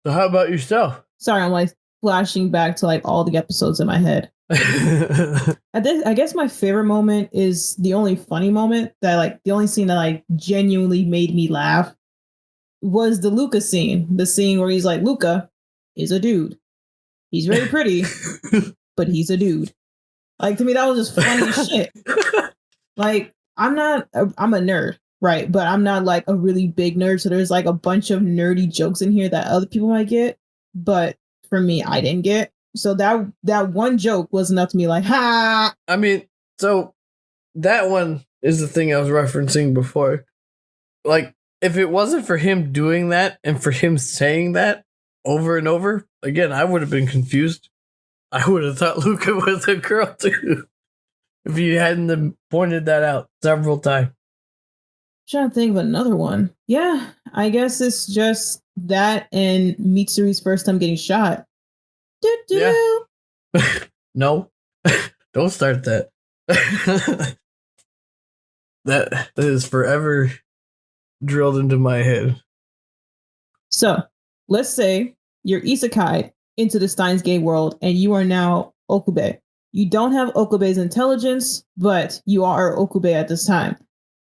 So how about yourself? Sorry, I'm like flashing back to like all the episodes in my head. I guess my favorite moment is the only funny moment that like the only scene that like genuinely made me laugh was the Luca scene. The scene where he's like, Luca is a dude. He's very pretty, but he's a dude. Like, to me, that was just funny as shit. Like, I'm a nerd, right? But I'm not like a really big nerd. So there's like a bunch of nerdy jokes in here that other people might get. But for me, I didn't get. So that one joke was enough to me like, ha! I mean, so that one is the thing I was referencing before. Like, if it wasn't for him doing that and for him saying that over and over, again, I would have been confused. I would have thought Luca was a girl too if he hadn't pointed that out several times. Trying to think of another one. Yeah, I guess it's just that and Mitsuri's first time getting shot. Yeah. Do-do-do. No, don't start that. That is forever drilled into my head. So let's say you're isekai into the Steins Gate world and you are now Okube. You don't have Okube's intelligence, but you are Okube at this time.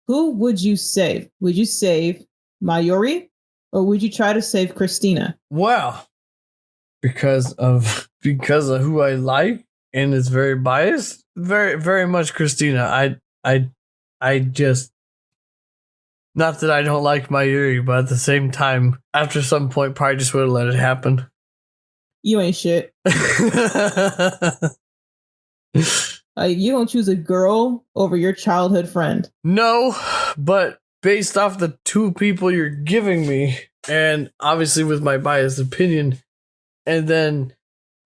Who would you save? Would you save Mayuri or would you try to save Christina? Wow. Because of who I like and it's very biased, very much Christina. I just, not that I don't like Mayuri, but at the same time, after some point, probably just would have let it happen. You ain't shit. You don't choose a girl over your childhood friend. No, but based off the two people you're giving me, and obviously with my biased opinion, and then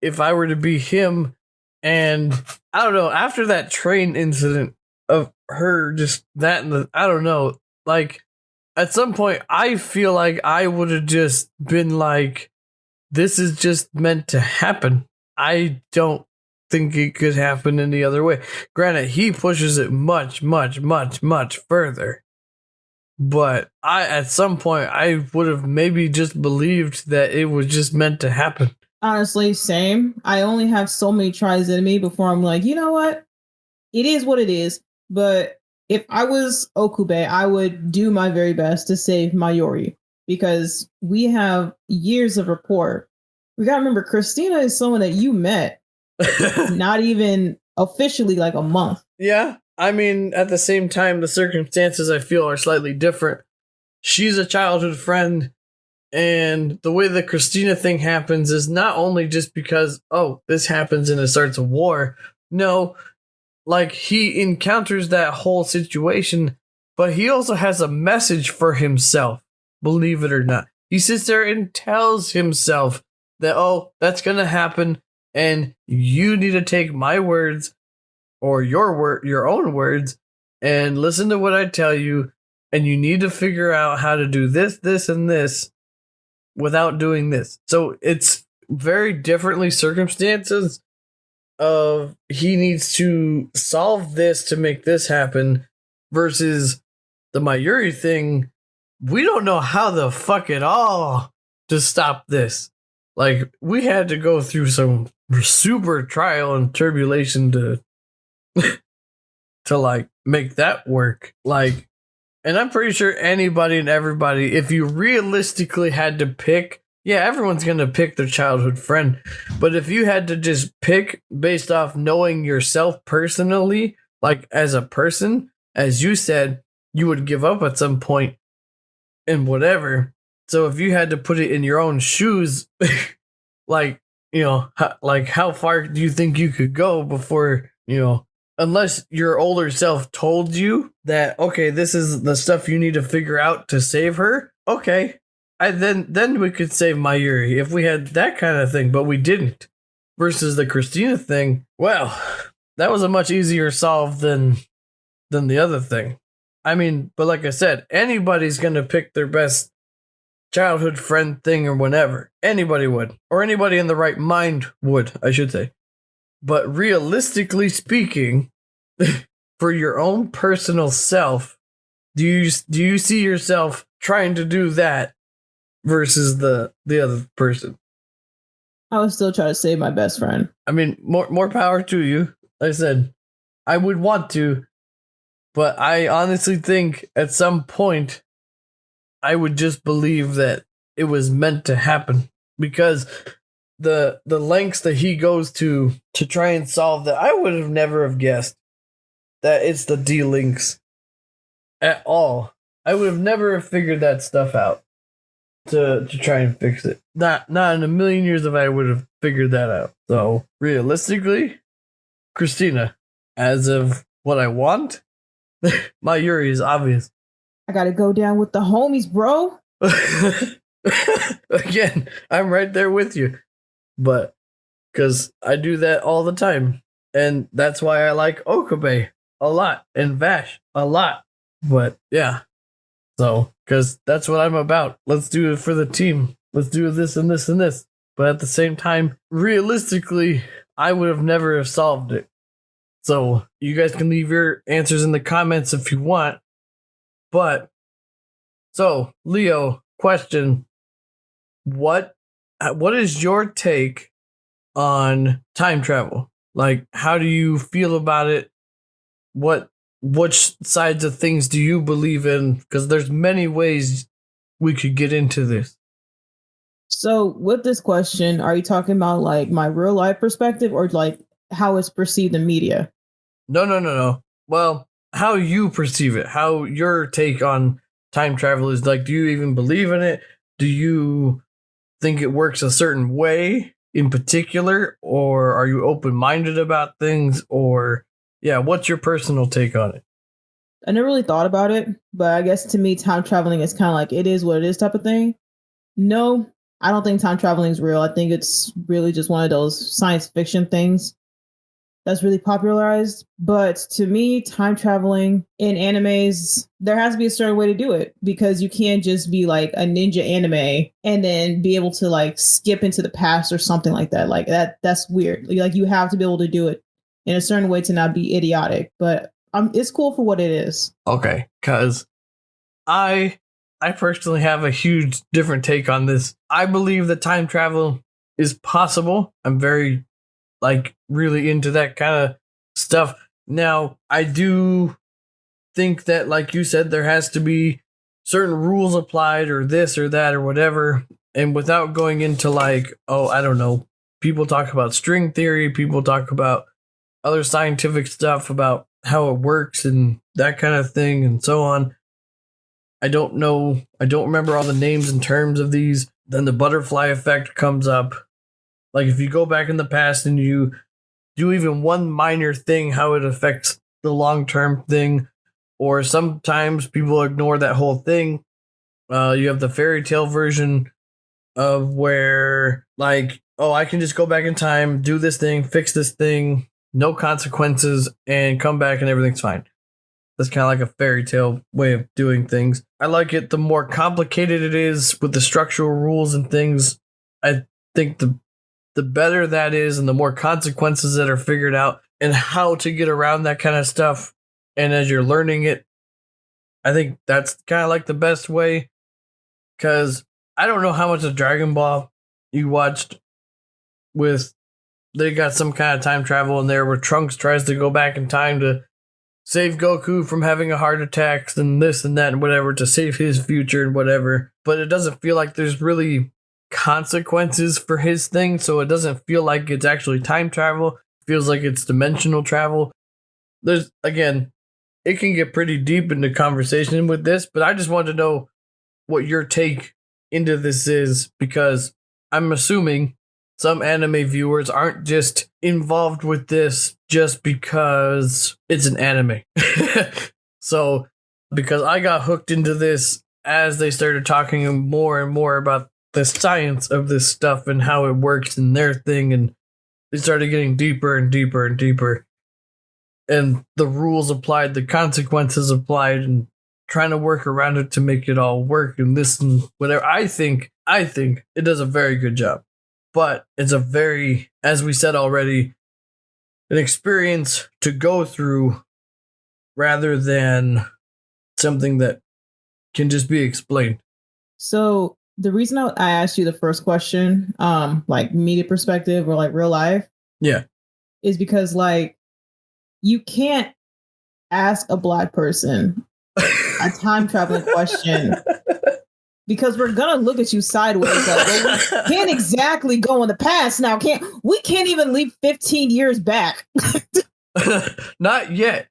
if I were to be him, and I don't know, after that train incident of her, just that and the, I don't know, like at some point I feel like I would have just been like, this is just meant to happen. I don't think it could happen any other way. Granted, he pushes it much further. But at some point I would have maybe just believed that it was just meant to happen. Honestly, same. I only have so many tries in me before I'm like, you know what? It is what it is. But if I was Okube, I would do my very best to save Mayuri because we have years of rapport. We gotta remember, Christina is someone that you met not even officially like a month. Yeah. I mean, at the same time, the circumstances I feel are slightly different. She's a childhood friend, and the way the Christina thing happens is not only just because, oh, this happens and it starts a war. No, like he encounters that whole situation, but he also has a message for himself, believe it or not. He sits there and tells himself that, oh, that's going to happen, and you need to take my words or your own words and listen to what I tell you, and you need to figure out how to do this, and this without doing this. So it's very differently circumstances of he needs to solve this to make this happen versus the Mayuri thing. We don't know how the fuck at all to stop this. Like, we had to go through some super trial and tribulation to to like make that work. Like, and I'm pretty sure anybody and everybody, if you realistically had to pick, yeah, everyone's going to pick their childhood friend. But if you had to just pick based off knowing yourself personally, like as a person, as you said, you would give up at some point and whatever. So if you had to put it in your own shoes, like, you know, like how far do you think you could go before, you know, unless your older self told you that, okay, this is the stuff you need to figure out to save her. Okay. Then we could save Mayuri if we had that kind of thing, but we didn't. Versus the Christina thing, well, that was a much easier solve than the other thing. I mean, but like I said, anybody's gonna pick their best childhood friend thing or whatever. Anybody would. Or anybody in the right mind would, I should say. But realistically speaking, for your own personal self, do you see yourself trying to do that versus the other person? I would still try to save my best friend. I mean, more power to you. Like I said, I would want to, but I honestly think at some point I would just believe that it was meant to happen because the lengths that he goes to try and solve that, I would have never have guessed that it's the D-Links at all. I would have never figured that stuff out to try and fix it. Not in a million years if I would have figured that out. So realistically, Christina, as of what I want, Mayuri is obvious. I gotta go down with the homies, bro. Again, I'm right there with you. But because I do that all the time. And that's why I like Okabe a lot and Vash a lot. But yeah, So, because that's what I'm about. Let's do it for the team. Let's do this and this and this. But at the same time, realistically, I would have never have solved it. So you guys can leave your answers in the comments if you want. But so Leo, question: what is your take on time travel? Like, how do you feel about it? Which sides of things do you believe in? Because there's many ways we could get into this. So with this question, are you talking about like my real life perspective or like how it's perceived in media? No. Well, how you perceive it, how your take on time travel is. Like, do you even believe in it? Do you think it works a certain way in particular? Or are you open-minded about things? Or, yeah, what's your personal take on it? I never really thought about it, but I guess to me, time traveling is kind of like it is what it is type of thing. No, I don't think time traveling is real. I think it's really just one of those science fiction things that's really popularized. But to me, time traveling in animes, there has to be a certain way to do it because you can't just be like a ninja anime and then be able to like skip into the past or something like that. Like that's weird. Like you have to be able to do it in a certain way to not be idiotic. But it's cool for what it is. Okay, because I personally have a huge different take on this. I believe that time travel is possible. I'm very really into that kind of stuff. Now, I do think that, like you said, there has to be certain rules applied or this or that or whatever. And without going into I don't know, people talk about string theory, people talk about other scientific stuff about how it works and that kind of thing and so on. I don't know. I don't remember all the names and terms of these. Then the butterfly effect comes up. Like if you go back in the past and you do even one minor thing, how it affects the long-term thing, or sometimes people ignore that whole thing. You have the fairy tale version of where I can just go back in time, do this thing, fix this thing, no consequences, and come back and everything's fine. That's kind of like a fairy tale way of doing things. I like it the more complicated it is with the structural rules and things. I think the better that is and the more consequences that are figured out and how to get around that kind of stuff. And as you're learning it, I think that's kind of like the best way. Because I don't know how much of Dragon Ball you watched with, they got some kind of time travel in there where Trunks tries to go back in time to save Goku from having a heart attack and this and that and whatever to save his future and whatever. But it doesn't feel like there's really consequences for his thing, so it doesn't feel like it's actually time travel. It feels like it's dimensional travel. There's, again, it can get pretty deep into conversation with this, but I just wanted to know what your take into this is, because I'm assuming some anime viewers aren't just involved with this just because it's an anime. So, because I got hooked into this as they started talking more and more about the science of this stuff and how it works and their thing, and they started getting deeper and deeper and deeper, and the rules applied, the consequences applied, and trying to work around it to make it all work and this and whatever. I think it does a very good job, but it's a very, as we said already, an experience to go through rather than something that can just be explained. So the reason I asked you the first question, like media perspective or like real life, yeah, is because like you can't ask a Black person a time traveling question because we're gonna look at you sideways. Like, well, we can't exactly go in the past now. We can't even leap 15 years back. Not yet.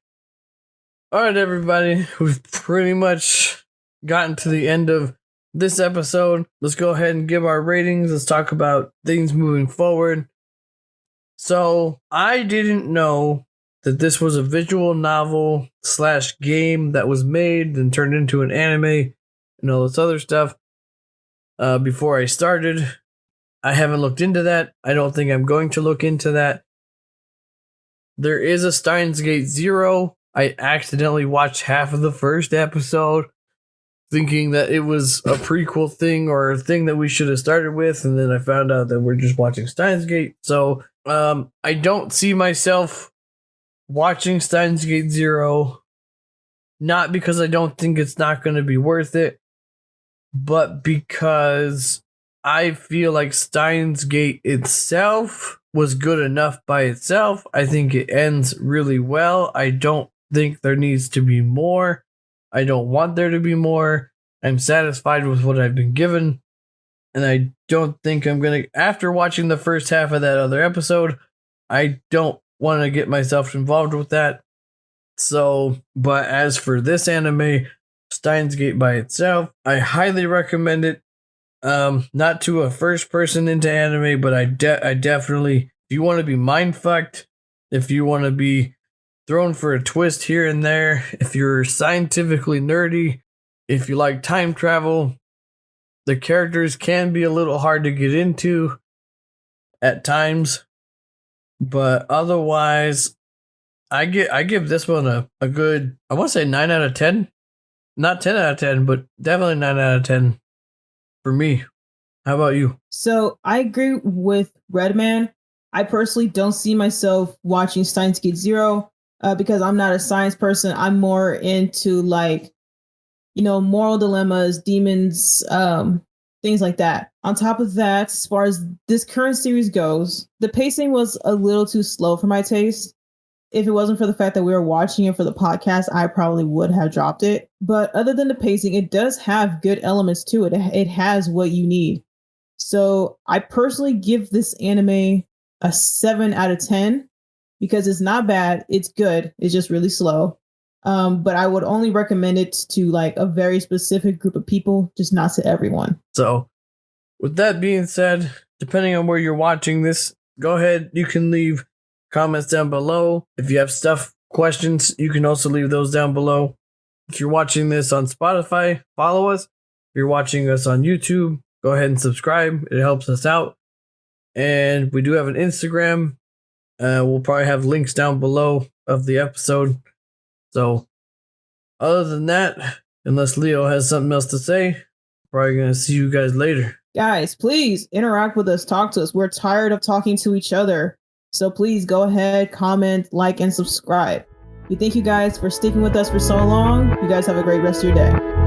All right, everybody, we've pretty much gotten to the end of this episode. Let's go ahead and give our ratings. Let's talk about things moving forward. So I didn't know that this was a visual novel / game that was made and turned into an anime and all this other stuff. Before I started, I haven't looked into that. I don't think I'm going to look into that. There is a Steins Gate 0. I accidentally watched half of the first episode. thinking that it was a prequel thing or a thing that we should have started with, and then I found out that we're just watching Steins Gate. So I don't see myself watching Steins Gate 0, not because I don't think it's not going to be worth it, but because I feel like Steins Gate itself was good enough by itself. I think it ends really well. I don't think there needs to be more. I don't want there to be more. I'm satisfied with what I've been given. And I don't think I'm going to, after watching the first half of that other episode, I don't want to get myself involved with that. So, but as for this anime, Steins Gate by itself, I highly recommend it. Not to a first person into anime, but I definitely, if you want to be mind fucked, if you want to be thrown for a twist here and there, if you're scientifically nerdy, if you like time travel, the characters can be a little hard to get into at times, but otherwise, I give this one a good, I want to say 9 out of 10. Not 10 out of 10, but definitely 9 out of 10 for me. How about you? So I agree with Redman. I personally don't see myself watching Steins Gate 0 because I'm not a science person. I'm more into moral dilemmas, demons, things like that. On top of that, as far as this current series goes, the pacing was a little too slow for my taste. If it wasn't for the fact that we were watching it for the podcast, I probably would have dropped it. But other than the pacing, it does have good elements to it. It has what you need. So I personally give this anime a 7 out of 10 because it's not bad. It's good. It's just really slow. But I would only recommend it to a very specific group of people, just not to everyone. So with that being said, depending on where you're watching this, go ahead. You can leave comments down below. If you have questions, you can also leave those down below. If you're watching this on Spotify, follow us. If you're watching us on YouTube, go ahead and subscribe. It helps us out. And we do have an Instagram. We'll probably have links down below of the episode. So other than that, unless Leo has something else to say, probably going to see you guys later. Guys, please interact with us. Talk to us. We're tired of talking to each other. So please go ahead, comment, like, and subscribe. We thank you guys for sticking with us for so long. You guys have a great rest of your day.